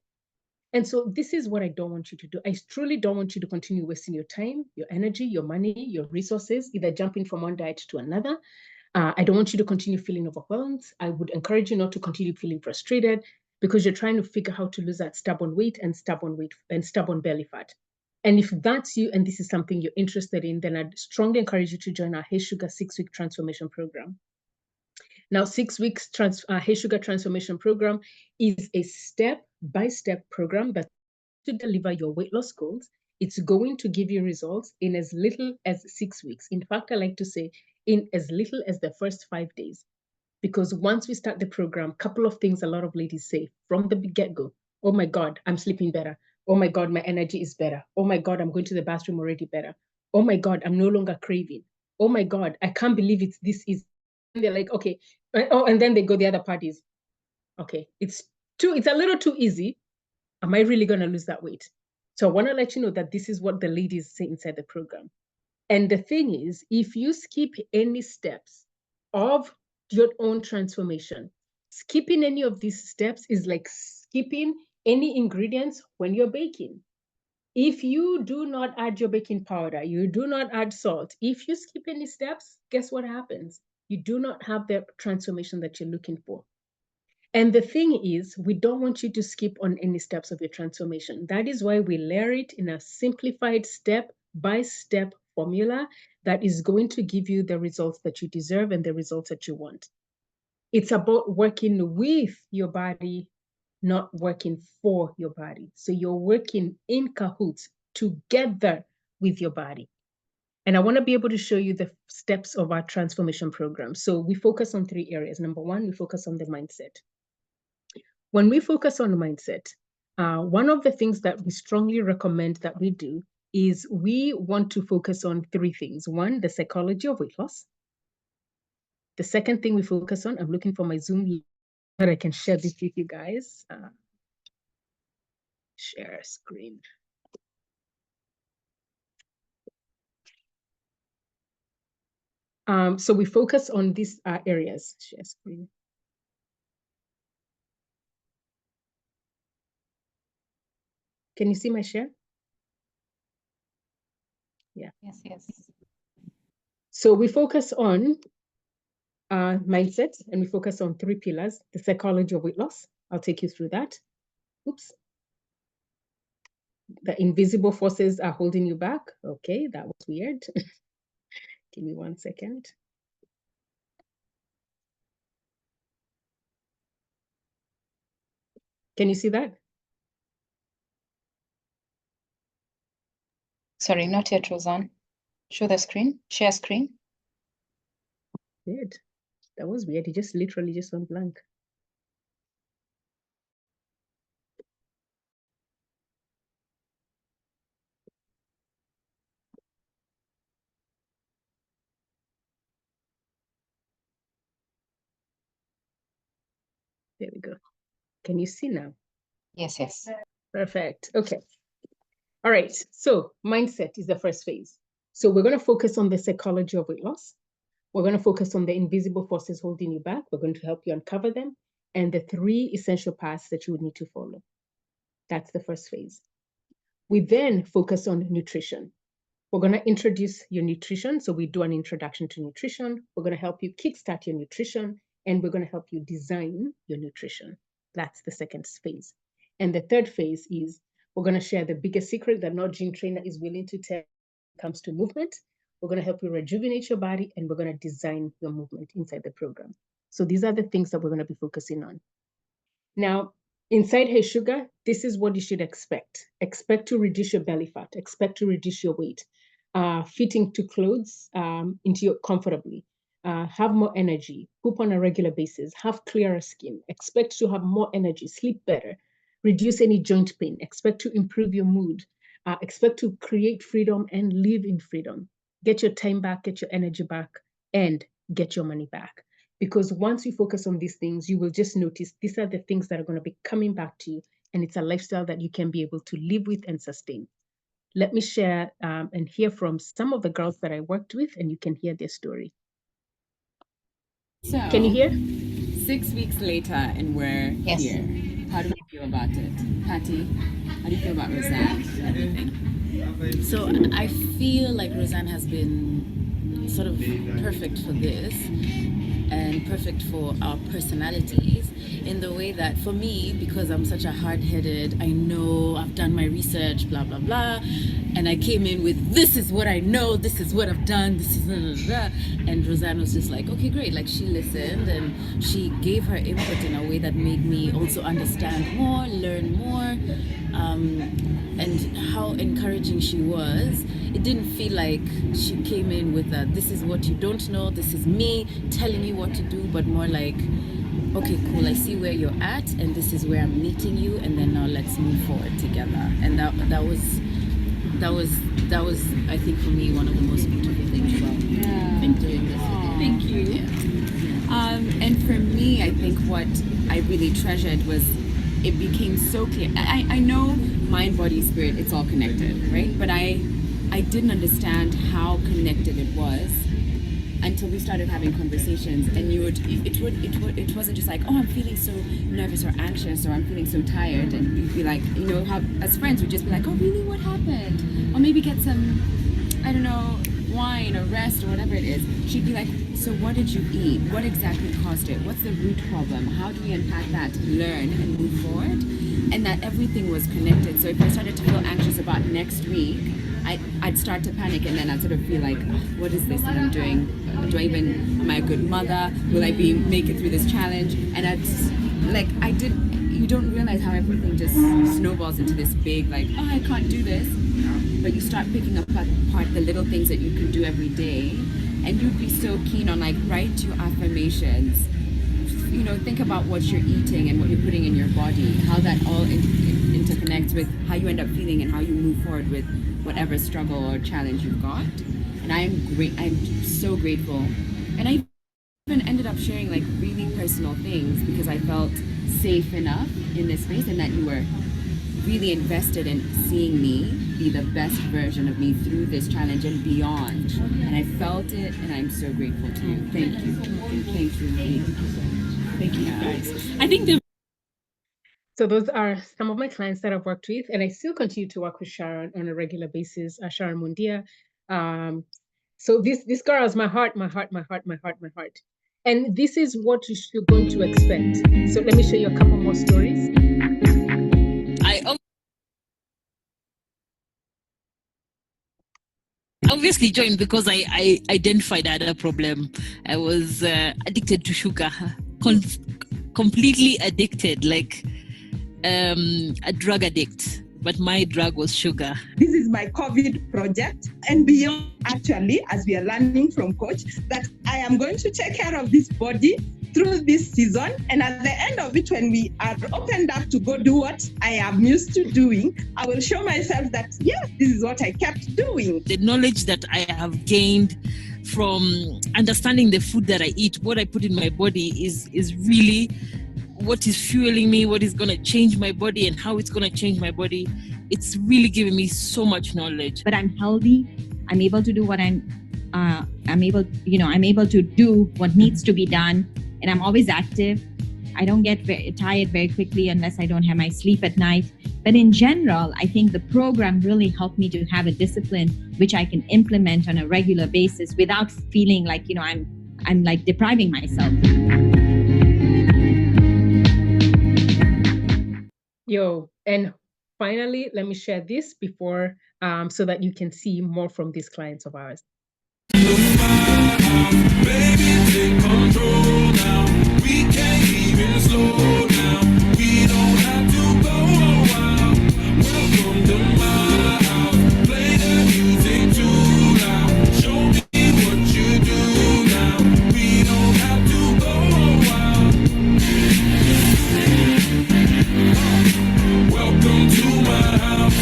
And so this is what I don't want you to do. I truly don't want you to continue wasting your time, your energy, your money, your resources, either jumping from one diet to another. I don't want you to continue feeling overwhelmed. I would encourage you not to continue feeling frustrated, because you're trying to figure out how to lose that stubborn weight and stubborn belly fat. And if that's you and this is something you're interested in, then I'd strongly encourage you to join our Hey Sugar 6-week transformation program. Now, 6 weeks Hey Sugar transformation program is a step-by-step program that to deliver your weight loss goals. It's going to give you results in as little as 6 weeks. In fact, I like to say in as little as the first 5 days. Because once we start the program, a couple of things a lot of ladies say from the get-go. Oh my God, I'm sleeping better. Oh my God, my energy is better. Oh my God, I'm going to the bathroom already better. Oh my God, I'm no longer craving. Oh my God, I can't believe it's this easy. And they're like, okay. Oh, and then they go the other parties. Okay, it's a little too easy. Am I really going to lose that weight? So I want to let you know that this is what the ladies say inside the program. And the thing is, if you skip any steps of your own transformation, skipping any of these steps is like skipping any ingredients when you're baking. If you do not add your baking powder, you do not add salt, if you skip any steps, guess what happens? You do not have the transformation that you're looking for. And the thing is, we don't want you to skip on any steps of your transformation. That is why we layer it in a simplified step-by-step formula that is going to give you the results that you deserve and the results that you want. It's about working with your body, not working for your body. So you're working in cahoots together with your body. And I want to be able to show you the steps of our transformation program. So we focus on 3 areas. Number 1, we focus on the mindset. When we focus on mindset, one of the things that we strongly recommend that we do is we want to focus on 3 things. 1, the psychology of weight loss. The second thing we focus on, I'm looking for my Zoom that I can share this with you guys. Share screen. So we focus on these areas. Share screen. Can you see my share? Yeah. Yes. So we focus on mindset, and we focus on 3 pillars, the psychology of weight loss. I'll take you through that. Oops. The invisible forces are holding you back. Okay, that was weird. Give me 1 second. Can you see that? Sorry, not yet, Roseanne. Show the screen. Share screen. Weird. That was weird. It just literally just went blank. There we go. Can you see now? Yes. Perfect. Okay. All right. So mindset is the first phase. So we're going to focus on the psychology of weight loss. We're going to focus on the invisible forces holding you back. We're going to help you uncover them, and the 3 essential paths that you would need to follow. That's the first phase. We then focus on nutrition. We're going to introduce your nutrition. So we do an introduction to nutrition. We're going to help you kickstart your nutrition, and we're going to help you design your nutrition. That's the second phase. And the third phase is we're going to share the biggest secret that no gym trainer is willing to tell when it comes to movement. We're going to help you rejuvenate your body, and we're going to design your movement inside the program. So these are the things that we're going to be focusing on. Now, inside Hey Sugar, this is what you should expect. Expect to reduce your belly fat. Expect to reduce your weight. Fit into clothes comfortably. Have more energy. Poop on a regular basis. Have clearer skin. Expect to have more energy. Sleep better. Reduce any joint pain. Expect to improve your mood. Expect to create freedom and live in freedom. Get your time back, get your energy back, and get your money back. Because once you focus on these things, you will just notice these are the things that are going to be coming back to you. And it's a lifestyle that you can be able to live with and sustain. Let me share and hear from some of the girls that I worked with, and you can hear their story. So, Can you hear? 6 weeks later, and we're Yes. here. How do you feel about it? Patty, how do you feel about Roseanne? Everything. So I feel like Roseanne has been sort of perfect for this and perfect for our personalities in the way that for me, because I'm such a hard-headed, I know, I've done my research, blah, blah, blah, and I came in with, this is what I know, this is what I've done, this is blah, blah, blah. And Roseanne was just like, okay, great. Like she listened and she gave her input in a way that made me also understand more, learn more, and how encouraging she was. It didn't feel like she came in with a, this is what you don't know, this is me telling you what to do, but more like, okay, cool, I see where you're at and this is where I'm meeting you, and then now let's move forward together. And that was I think for me one of the most beautiful things about doing this with you. Thank you. Yeah. And for me, I think what I really treasured was it became so clear. I know mind, body, spirit, it's all connected, right? But I didn't understand how connected it was until we started having conversations, and it wasn't just like, oh, I'm feeling so nervous or anxious, or I'm feeling so tired, and you'd be like, you know, how as friends we'd just be like, oh really, what happened? Or maybe get some, I don't know, wine or rest or whatever it is. She'd be like, so what did you eat? What exactly caused it? What's the root problem? How do we unpack that, learn and move forward? And that everything was connected. So if I started to feel anxious about next week, I'd start to panic, and then I'd sort of feel like, oh, what is this that I'm doing? Am I a good mother? Will I make it through this challenge? And you don't realize how everything just snowballs into this big, like, oh, I can't do this. But you start picking apart the little things that you can do every day, and you'd be so keen on, like, write your affirmations. You know, think about what you're eating and what you're putting in your body, how that all interconnects with how you end up feeling and how you move forward with whatever struggle or challenge you've got. And I'm so grateful. And I even ended up sharing like really personal things because I felt safe enough in this space, and that you were really invested in seeing me be the best version of me through this challenge and beyond. And I felt it, and I'm so grateful to you. Thank you. Thank you. Thank you, guys. I think So those are some of my clients that I've worked with, and I still continue to work with Sharon on a regular basis, Sharon Mundia. So this girl has my heart. And this is what you're going to expect. So let me show you a couple more stories. I obviously joined because I identified I had a problem. I was addicted to sugar, completely addicted, like a drug addict. But my drug was sugar. This is my COVID project and beyond, actually, as we are learning from Coach, that I am going to take care of this body through this season. And at the end of it, when we are opened up to go do what I am used to doing, I will show myself that, yeah, this is what I kept doing. The knowledge that I have gained from understanding the food that I eat, what I put in my body is really what is fueling me, what is going to change my body and how it's going to change my body. It's really giving me so much knowledge. But I'm healthy. I'm able to do what I'm able to do what needs to be done. And I'm always active. I don't get very tired very quickly unless I don't have my sleep at night. But in general, I think the program really helped me to have a discipline which I can implement on a regular basis without feeling like, I'm like depriving myself. And finally, let me share this before so that you can see more from these clients of ours. Baby, take control now. We can't even slow down. We don't have to go a while. Welcome to my house. Play the music too loud. Show me what you do now. We don't have to go a while. Welcome to my house.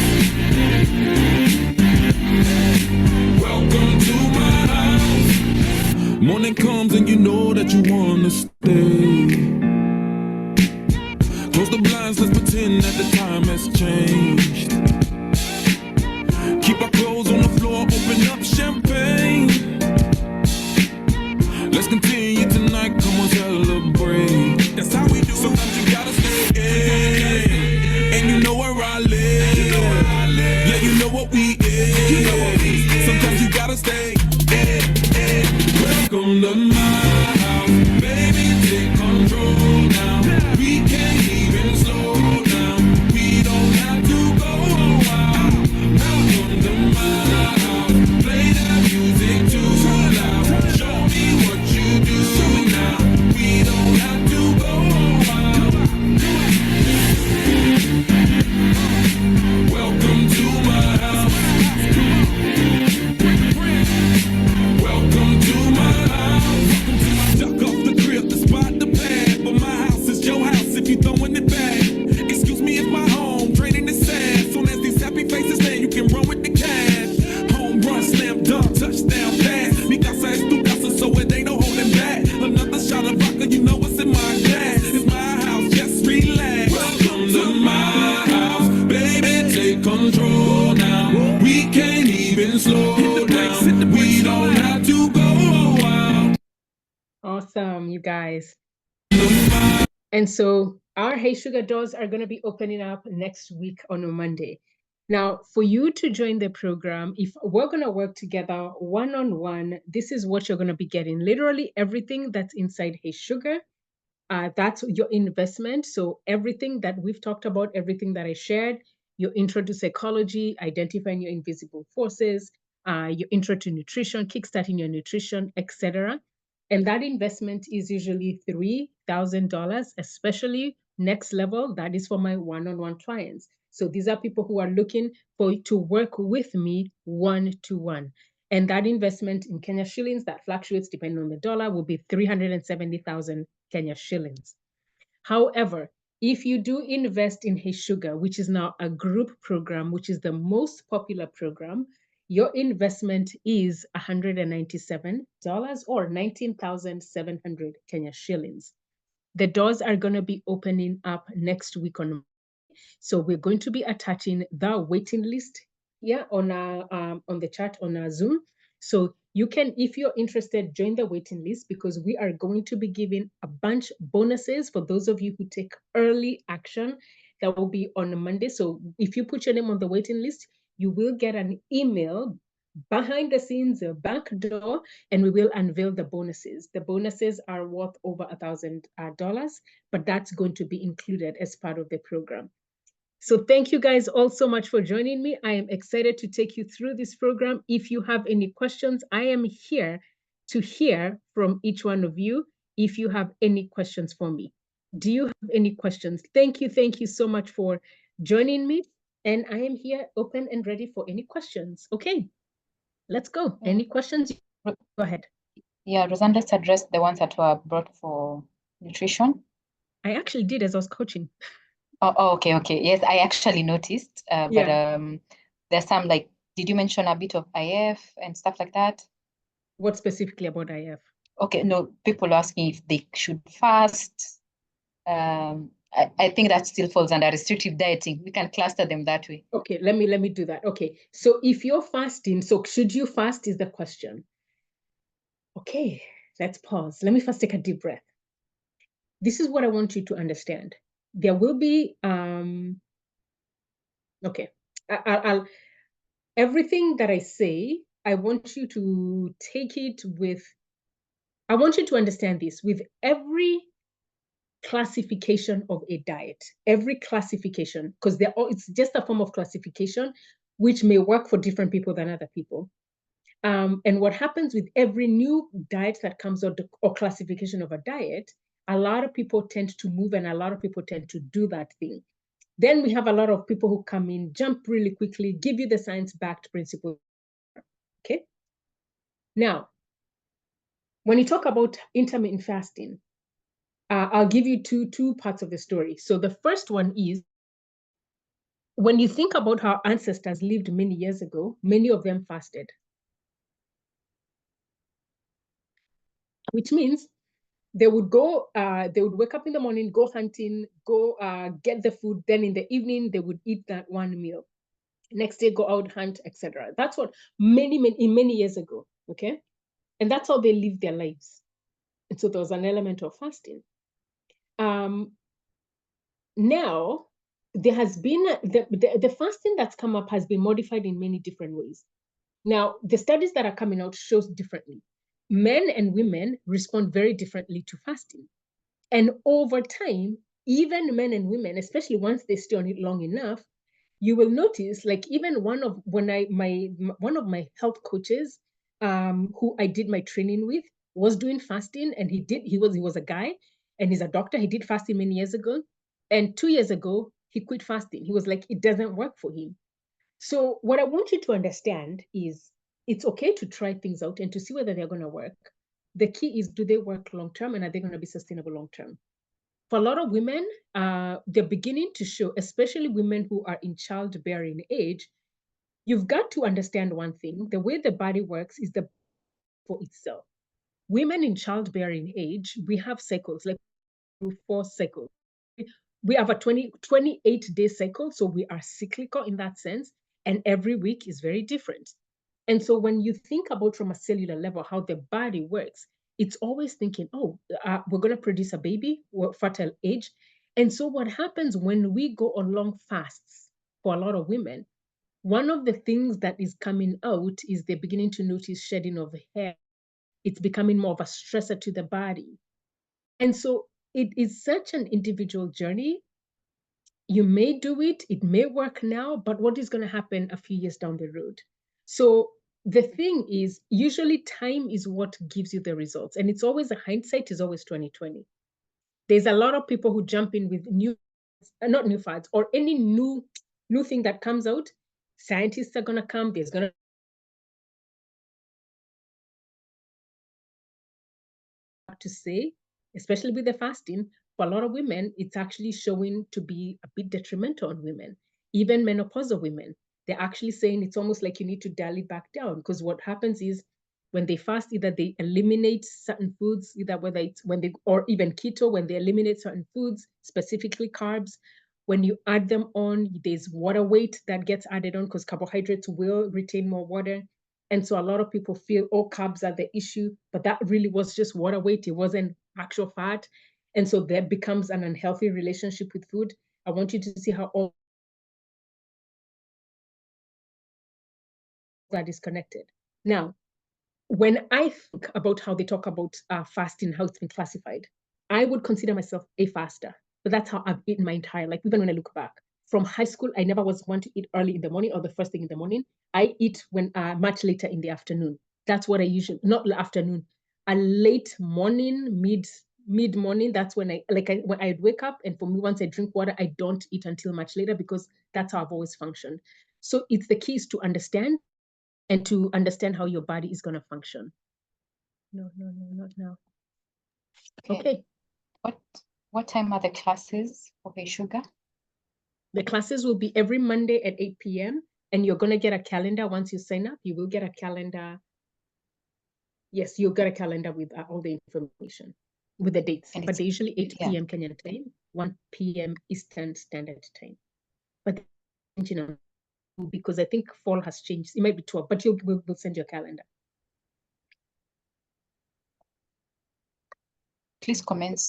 Welcome to my house. Morning comes and you know that you wanna stay. Close the blinds, let's pretend that the time has changed. Keep our clothes on the floor, open up champagne. Let's continue tonight, come on, celebrate. That's how we do. Sometimes you gotta stay, and you know where I live. Yeah, you know what we is. Sometimes you gotta stay. Welcome to my house, baby, take control now. We can't even slow down. We don't have to go a while. Welcome to my house, play that music too loud. Show me what you do now. We don't have to go a while. Welcome to my house. Welcome to my house. Duck off the crib, the spot, the pad. But my house is your house if you throwing it back. Excuse me, it's my home, draining is sad. Soon as these happy faces land, you can run with the cash. Home run, slam dunk, touchdown pass. Mi casa es tu casa, so it ain't no holding back. Another shot of vodka, you know what's in my glass. It's my house, just relax. Welcome to my house, baby, take control now. We can't even slow down. We don't have to go a while. Awesome, you guys. And so our Hey Sugar doors are going to be opening up next week on a Monday. Now, for you to join the program, if we're going to work together one-on-one, this is what you're going to be getting. Literally everything that's inside Hey Sugar, that's your investment. So everything that we've talked about, everything that I shared, your intro to psychology, identifying your invisible forces, your intro to nutrition, kickstarting your nutrition, etc. And that investment is usually $3,000, especially next level. That is for my one-on-one clients. So these are people who are looking to work with me one-to-one. And that investment in Kenya shillings that fluctuates depending on the dollar will be 370,000 Kenya shillings. However, if you do invest in Hey Sugar, which is now a group program, which is the most popular program, your investment is $197 or 19,700 Kenya shillings. The doors are going to be opening up next week on Monday. So we're going to be attaching the waiting list here on the chat on our Zoom. So you can, if you're interested, join the waiting list because we are going to be giving a bunch bonuses for those of you who take early action. That will be on Monday. So if you put your name on the waiting list, you will get an email behind the scenes, a back door, and we will unveil the bonuses. The bonuses are worth over $1,000, but that's going to be included as part of the program. So thank you guys all so much for joining me. I am excited to take you through this program. If you have any questions, I am here to hear from each one of you if you have any questions for me. Do you have any questions? Thank you so much for joining me. And I am here open and ready for any questions. Okay, let's go. Any questions? Go ahead. Yeah, Roseanne, let's address the ones that were brought for nutrition. I actually did as I was coaching. Oh, okay. Yes, I actually noticed. But there's some like, did you mention a bit of IF and stuff like that? What specifically about IF? Okay, no, people are asking if they should fast. I think that still falls under restrictive dieting. We can cluster them that way. Okay, let me do that. Okay, so if you're fasting, so should you fast is the question. Okay, let's pause. Let me first take a deep breath. this is what I want you to understand. There will be, okay, I'll everything that I say, I want you to take it with, I want you to understand this, with every classification of a diet, every classification, because it's just a form of classification, which may work for different people than other people. And what happens with every new diet that comes out, or classification of a diet, a lot of people tend to move and a lot of people tend to do that thing. Then we have a lot of people who come in, jump really quickly, give you the science-backed principle. Okay. Now, when you talk about intermittent fasting, I'll give you two parts of the story. So the first one is, when you think about how ancestors lived many years ago, many of them fasted. Which means they would go, they would wake up in the morning, go hunting, go get the food. Then in the evening, they would eat that one meal. Next day, go out, hunt, etc. That's what many years ago, okay? And that's how they lived their lives. And so there was an element of fasting. Now, there has been, the fasting that's come up has been modified in many different ways. Now, the studies that are coming out shows differently. Men and women respond very differently to fasting. And over time, even men and women, especially once they stay on it long enough, you will notice, like, even one of my health coaches, who I did my training with, was doing fasting, and he was a guy, and he's a doctor. He did fasting many years ago, and 2 years ago he quit fasting. He was like, it doesn't work for him. So what I want you to understand is, it's okay to try things out and to see whether they're going to work. The key is, do they work long term, and are they going to be sustainable long term? For a lot of women, they're beginning to show, especially women who are in childbearing age. You've got to understand one thing: the way the body works is for itself. Women in childbearing age, we have cycles, like 4 cycles. We have a 28-day cycle, so we are cyclical in that sense, and every week is very different. And so when you think about, from a cellular level, how the body works, it's always thinking, oh, we're going to produce a baby, we're fertile age. And so what happens when we go on long fasts, for a lot of women, one of the things that is coming out is they're beginning to notice shedding of hair. It's becoming more of a stressor to the body. And so it is such an individual journey. You may do it, it may work now, but what is going to happen a few years down the road? So the thing is, usually time is what gives you the results. And it's always, hindsight is always 2020. There's a lot of people who jump in with not new fads, or any new thing that comes out. Scientists are going to come, there's going to say, especially with the fasting, for a lot of women, it's actually showing to be a bit detrimental on women, even menopausal women. They're actually saying it's almost like you need to dial it back down, because what happens is, when they fast, either they eliminate certain foods, whether it's or even keto, when they eliminate certain foods, specifically carbs, when you add them on, there's water weight that gets added on, because carbohydrates will retain more water. And so a lot of people feel, oh, carbs are the issue, but that really was just water weight. It wasn't actual fat. And so that becomes an unhealthy relationship with food. I want you to see how all that is connected. Now, when I think about how they talk about fasting, how it's been classified, I would consider myself a faster. But that's how I've eaten my entire life. Even when I look back, from high school, I never was one to eat early in the morning or the first thing in the morning. I eat when much later in the afternoon. That's what I usually, not afternoon, a late morning, mid morning. That's when when I wake up, and for me, once I drink water, I don't eat until much later, because that's how I've always functioned. So it's the key is to understand, and to understand how your body is going to function. No, not now. Okay. What time are the classes for Hey Sugar? The classes will be every Monday at 8 p.m. and you're going to get a calendar once you sign up. You will get a calendar. Yes, you'll get a calendar with all the information, with the dates. But they're usually 8 p.m. Kenyan time, 1 p.m. Eastern Standard Time. But, because I think fall has changed. It might be 12, but we'll send you a calendar. please comment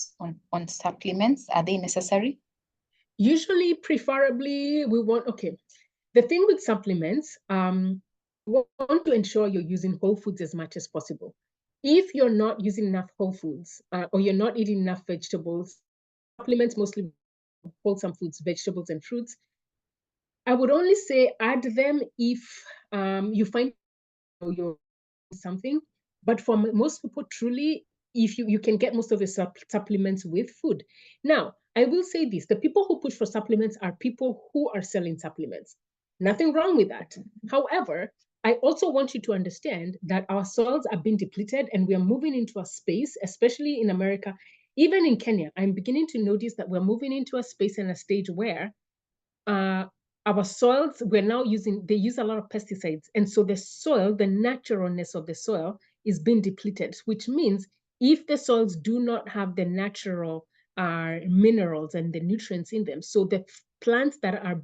on supplements. Are they necessary? Usually, preferably, we want, okay. The thing with supplements, we want to ensure you're using whole foods as much as possible. If you're not using enough whole foods or you're not eating enough vegetables, supplements mostly wholesome foods, vegetables and fruits, I would only say add them if you find you're something. But for most people, truly, if you can get most of the supplements with food. Now, I will say this, the people who push for supplements are people who are selling supplements. Nothing wrong with that. However, I also want you to understand that our soils are being depleted and we are moving into a space, especially in America, even in Kenya. I'm beginning to notice that we're moving into a space and a stage where our soils, they use a lot of pesticides. And so the soil, the naturalness of the soil is being depleted, which means if the soils do not have the natural minerals and the nutrients in them, so the plants that are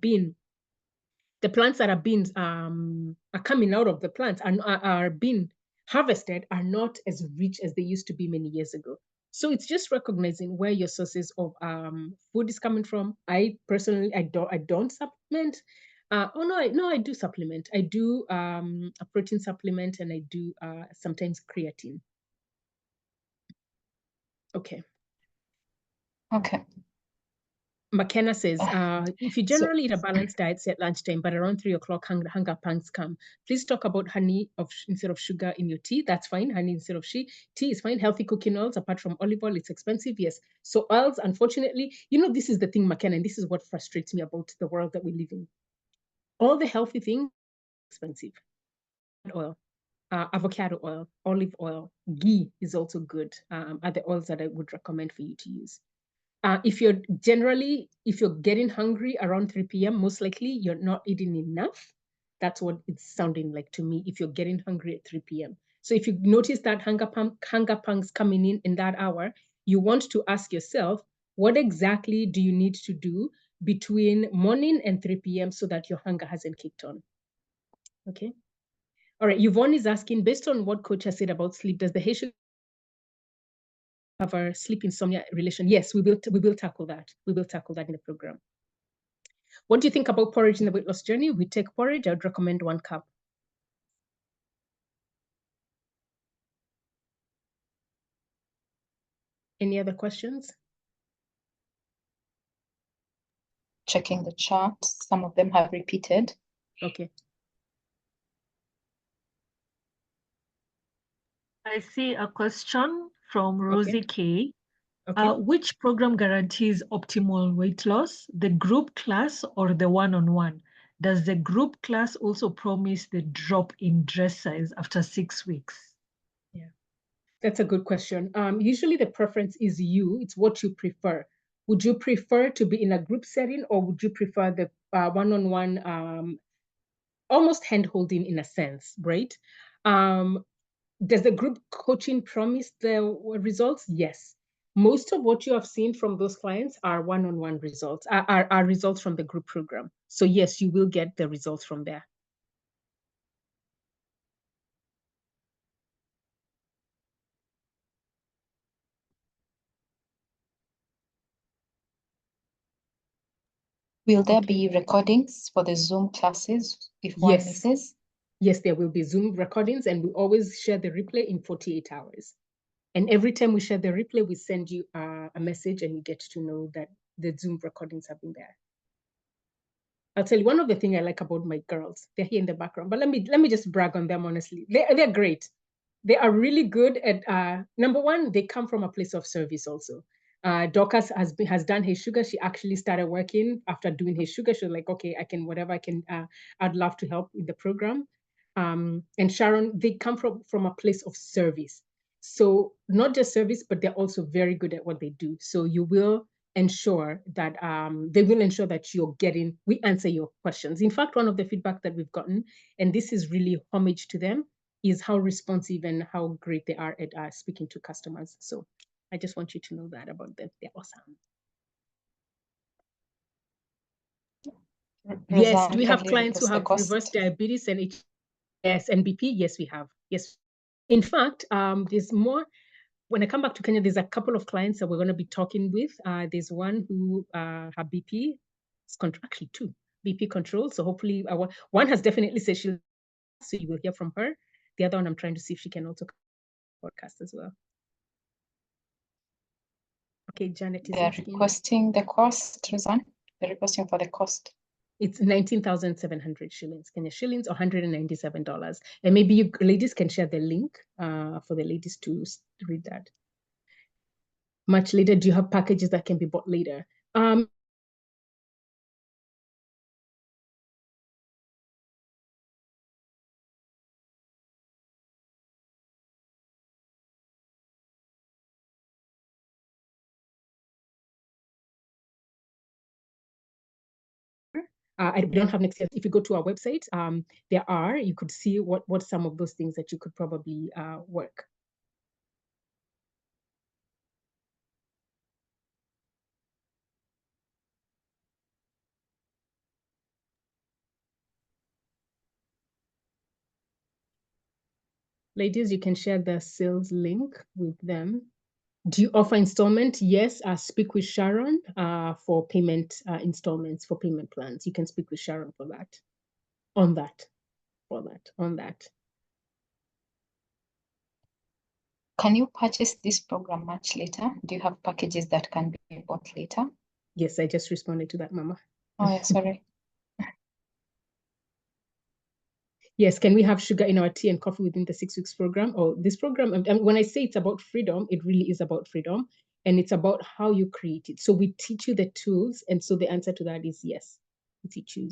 coming out of the plants and are being harvested are not as rich as they used to be many years ago. So it's just recognizing where your sources of food is coming from. I personally, I don't supplement. I do supplement. I do a protein supplement and I do sometimes creatine. Okay. McKenna says, if you generally eat a balanced diet, say at lunchtime, but around 3 o'clock, hunger pangs come. Please talk about honey instead of sugar in your tea. That's fine. Honey instead of tea is fine. Healthy cooking oils, apart from olive oil, it's expensive. Yes. So oils, unfortunately, this is the thing, McKenna, and this is what frustrates me about the world that we live in. All the healthy things are expensive. Oil, avocado oil, olive oil, ghee is also good. Are the oils that I would recommend for you to use. If you're getting hungry around 3 p.m., most likely you're not eating enough. That's what it's sounding like to me, if you're getting hungry at 3 p.m. So if you notice that hunger pangs coming in that hour, you want to ask yourself, what exactly do you need to do between morning and 3 p.m. so that your hunger hasn't kicked on? Okay. All right. Yvonne is asking, based on what coach has said about sleep, does the Haitian have our sleep insomnia relation? Yes, we will tackle that. We will tackle that in the program. What do you think about porridge in the weight loss journey? We take porridge. I would recommend 1 cup. Any other questions? Checking the chat. Some of them have repeated. Okay. I see a question from Rosie K. Okay. Which program guarantees optimal weight loss, the group class or the one-on-one? Does the group class also promise the drop in dress size after 6 weeks? Yeah, that's a good question. Usually the preference is it's what you prefer. Would you prefer to be in a group setting, or would you prefer the one-on-one, almost hand-holding in a sense, right? Does the group coaching promise the results? Yes. Most of what you have seen from those clients are one-on-one results, are results from the group program. So yes, you will get the results from there. Will there be recordings for the Zoom classes if one misses? Yes, there will be Zoom recordings, and we always share the replay in 48 hours. And every time we share the replay, we send you a message and you get to know that the Zoom recordings have been there. I'll tell you, one of the things I like about my girls, they're here in the background, but let me just brag on them, honestly. They're great. They are really good at, number one, they come from a place of service also. Dorcas has done Hey Sugar. She actually started working after doing Hey Sugar. She was like, okay, I'd love to help with the program. And Sharon, they come from a place of service. So not just service, but they're also very good at what they do. So you will ensure that we answer your questions. In fact, one of the feedback that we've gotten, and this is really homage to them, is how responsive and how great they are at speaking to customers. So I just want you to know that about them. They're awesome. Yes, do we have clients who have reverse diabetes and yes, and BP? Yes, we have. Yes. In fact, there's more. when I come back to Kenya, there's a couple of clients that we're going to be talking with. There's one who have BP, actually two BP controls. So hopefully, one has definitely said she'll, so you will hear from her. The other one, I'm trying to see if she can also podcast as well. Okay, Janet is They are requesting the cost, Roseanne. They're requesting for the cost. It's 19,700 shillings, Kenya shillings, $197. And maybe you ladies can share the link for the ladies to read that. Much later, do you have packages that can be bought later? I don't have next year. If you go to our website, you could see what some of those things that you could probably work. Ladies, you can share the sales link with them. Do you offer installment? Yes, speak with Sharon for payment installments, for payment plans. You can speak with Sharon for that, on that. Can you purchase this program much later? Do you have packages that can be bought later? Yes, I just responded to that, Mama. Oh, yeah, sorry. Yes, can we have sugar in our tea and coffee within the 6 weeks program? Or this program, when I say it's about freedom, it really is about freedom. And it's about how you create it. So we teach you the tools. And so the answer to that is yes, we teach you.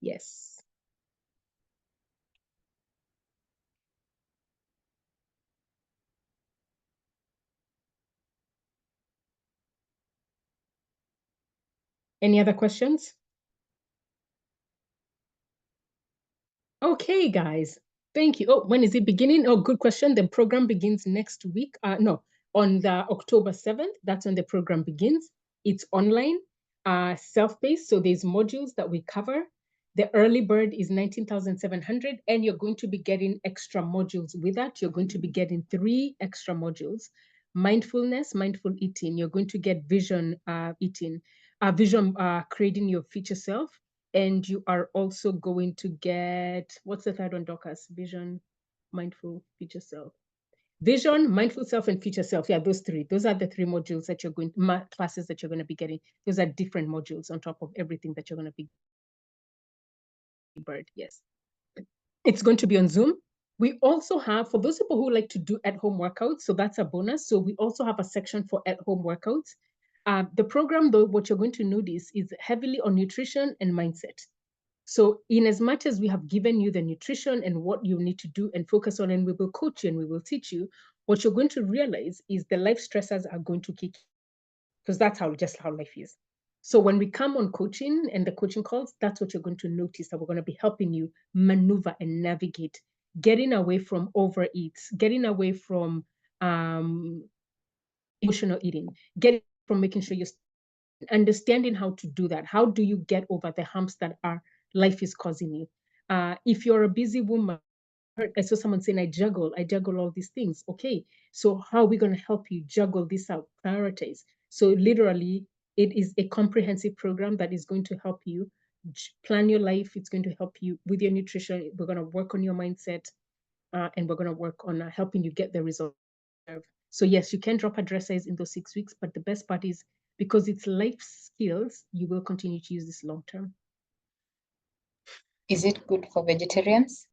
Yes. Any other questions? Okay, guys, thank you. Oh, when is it beginning? Oh, good question. The program begins next week. No, on the October 7th, that's when the program begins. It's online, self-paced, so there's modules that we cover. The early bird is 19,700, and you're going to be getting extra modules with that. You're going to be getting 3 extra modules. Mindfulness, mindful eating. You're going to get vision eating, creating your future self. And you are also going to get, what's the third one, Dorcas? Vision, mindful, future self. Vision, mindful self, and future self. Yeah, those 3. Those are the 3 modules that you're going, classes that you're going to be getting. Those are different modules on top of everything that you're going to be. Bird, yes. It's going to be on Zoom. We also have, for those people who like to do at-home workouts, so that's a bonus. So we also have a section for at-home workouts. The program, though, what you're going to notice is heavily on nutrition and mindset. So in as much as we have given you the nutrition and what you need to do and focus on, and we will coach you and we will teach you, what you're going to realize is the life stressors are going to kick, because that's just how life is. So when we come on coaching and the coaching calls, that's what you're going to notice, that we're going to be helping you maneuver and navigate, getting away from overeats, getting away from emotional eating, getting from making sure you're understanding how to do that. How do you get over the humps that life is causing you? If you're a busy woman, I saw someone saying, I juggle all these things. Okay, so how are we going to help you juggle this out, prioritize? So literally, it is a comprehensive program that is going to help you plan your life. It's going to help you with your nutrition. We're going to work on your mindset, and we're going to work on helping you get the result. So yes, you can drop a dress size in those 6 weeks, but the best part is, because it's life skills, you will continue to use this long term. Is it good for vegetarians?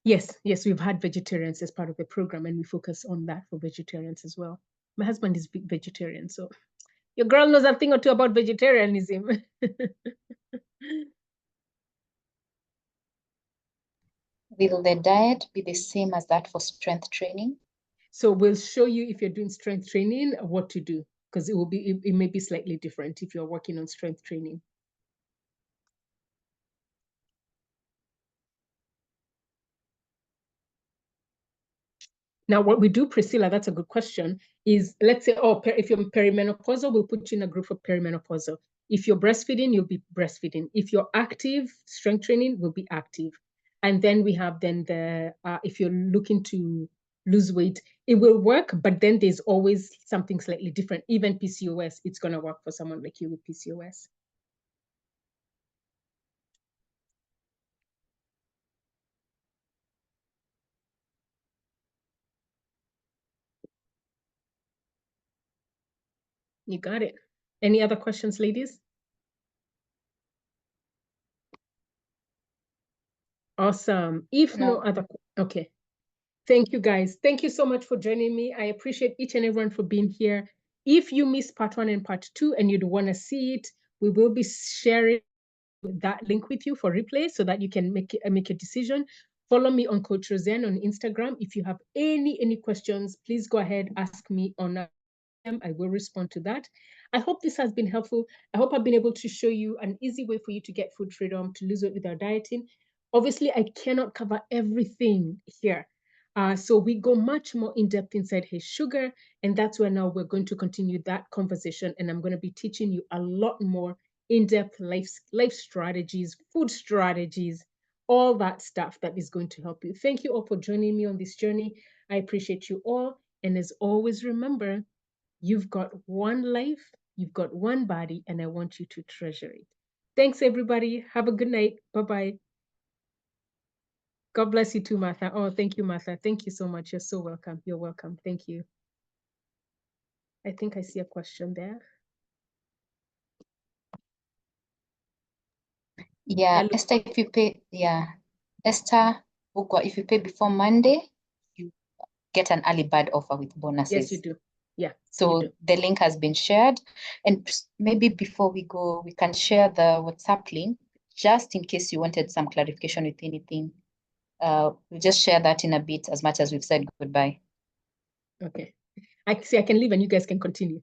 Yes, we've had vegetarians as part of the program, and we focus on that for vegetarians as well. My husband is big vegetarian, so your girl knows a thing or two about vegetarianism. Will the diet be the same as that for strength training? So we'll show you, if you're doing strength training, what to do, because it may be slightly different if you're working on strength training. Now, what we do, Priscilla, that's a good question, is let's say, if you're perimenopausal, we'll put you in a group for perimenopausal. If you're breastfeeding, you'll be breastfeeding. If you're active, strength training will be active. And then we have then the, if you're looking to lose weight, it will work, but then there's always something slightly different. Even PCOS, it's going to work for someone like you with PCOS. You got it. Any other questions, ladies? Awesome. If no other, okay. Thank you, guys. Thank you so much for joining me. I appreciate each and everyone for being here. If you missed part 1 and part 2 and you'd want to see it, we will be sharing that link with you for replay so that you can make a decision. Follow me on Coach Roseanne on Instagram. If you have any questions, please go ahead, ask me on I will respond to that. I hope this has been helpful. I hope I've been able to show you an easy way for you to get food freedom, to lose weight without dieting. Obviously, I cannot cover everything here. So we go much more in depth inside Hey Sugar, and that's where now we're going to continue that conversation. And I'm going to be teaching you a lot more in-depth life strategies, food strategies, all that stuff that is going to help you. Thank you all for joining me on this journey. I appreciate you all. And as always, remember, you've got one life, you've got one body, and I want you to treasure it. Thanks, everybody. Have a good night. Bye-bye. God bless you too, Martha. Oh, thank you, Martha. Thank you so much. You're so welcome. You're welcome. Thank you. I think I see a question there. Yeah, Hello. Esther, if you pay, Esther, if you pay before Monday, you get an early bird offer with bonuses. Yes, you do. Yeah. So the link has been shared. And maybe before we go, we can share the WhatsApp link, just in case you wanted some clarification with anything. We'll just share that in a bit as much as we've said goodbye. Okay. I see I can leave and you guys can continue.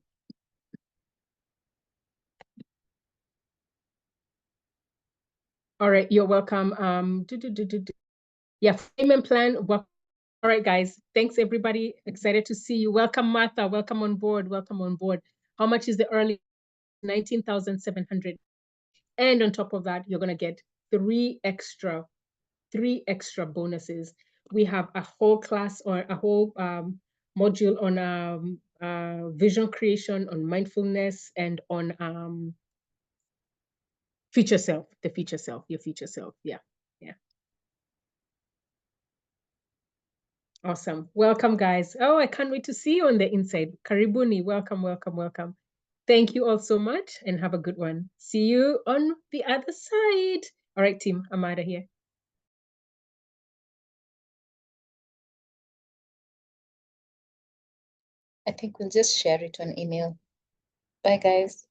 All right, you're welcome. Yeah, payment plan. Well, all right, guys. Thanks, everybody. Excited to see you. Welcome, Martha. Welcome on board. Welcome on board. How much is the early? 19,700. And on top of that, you're gonna get three extra bonuses. We have a whole class or a whole module on vision creation, on mindfulness, and on future self, your future self. Yeah. Awesome. Welcome, guys. Oh, I can't wait to see you on the inside. Karibuni. Welcome, welcome, welcome. Thank you all so much and have a good one. See you on the other side. All right, team, I'm out of here. I think we'll just share it on email. Bye, guys.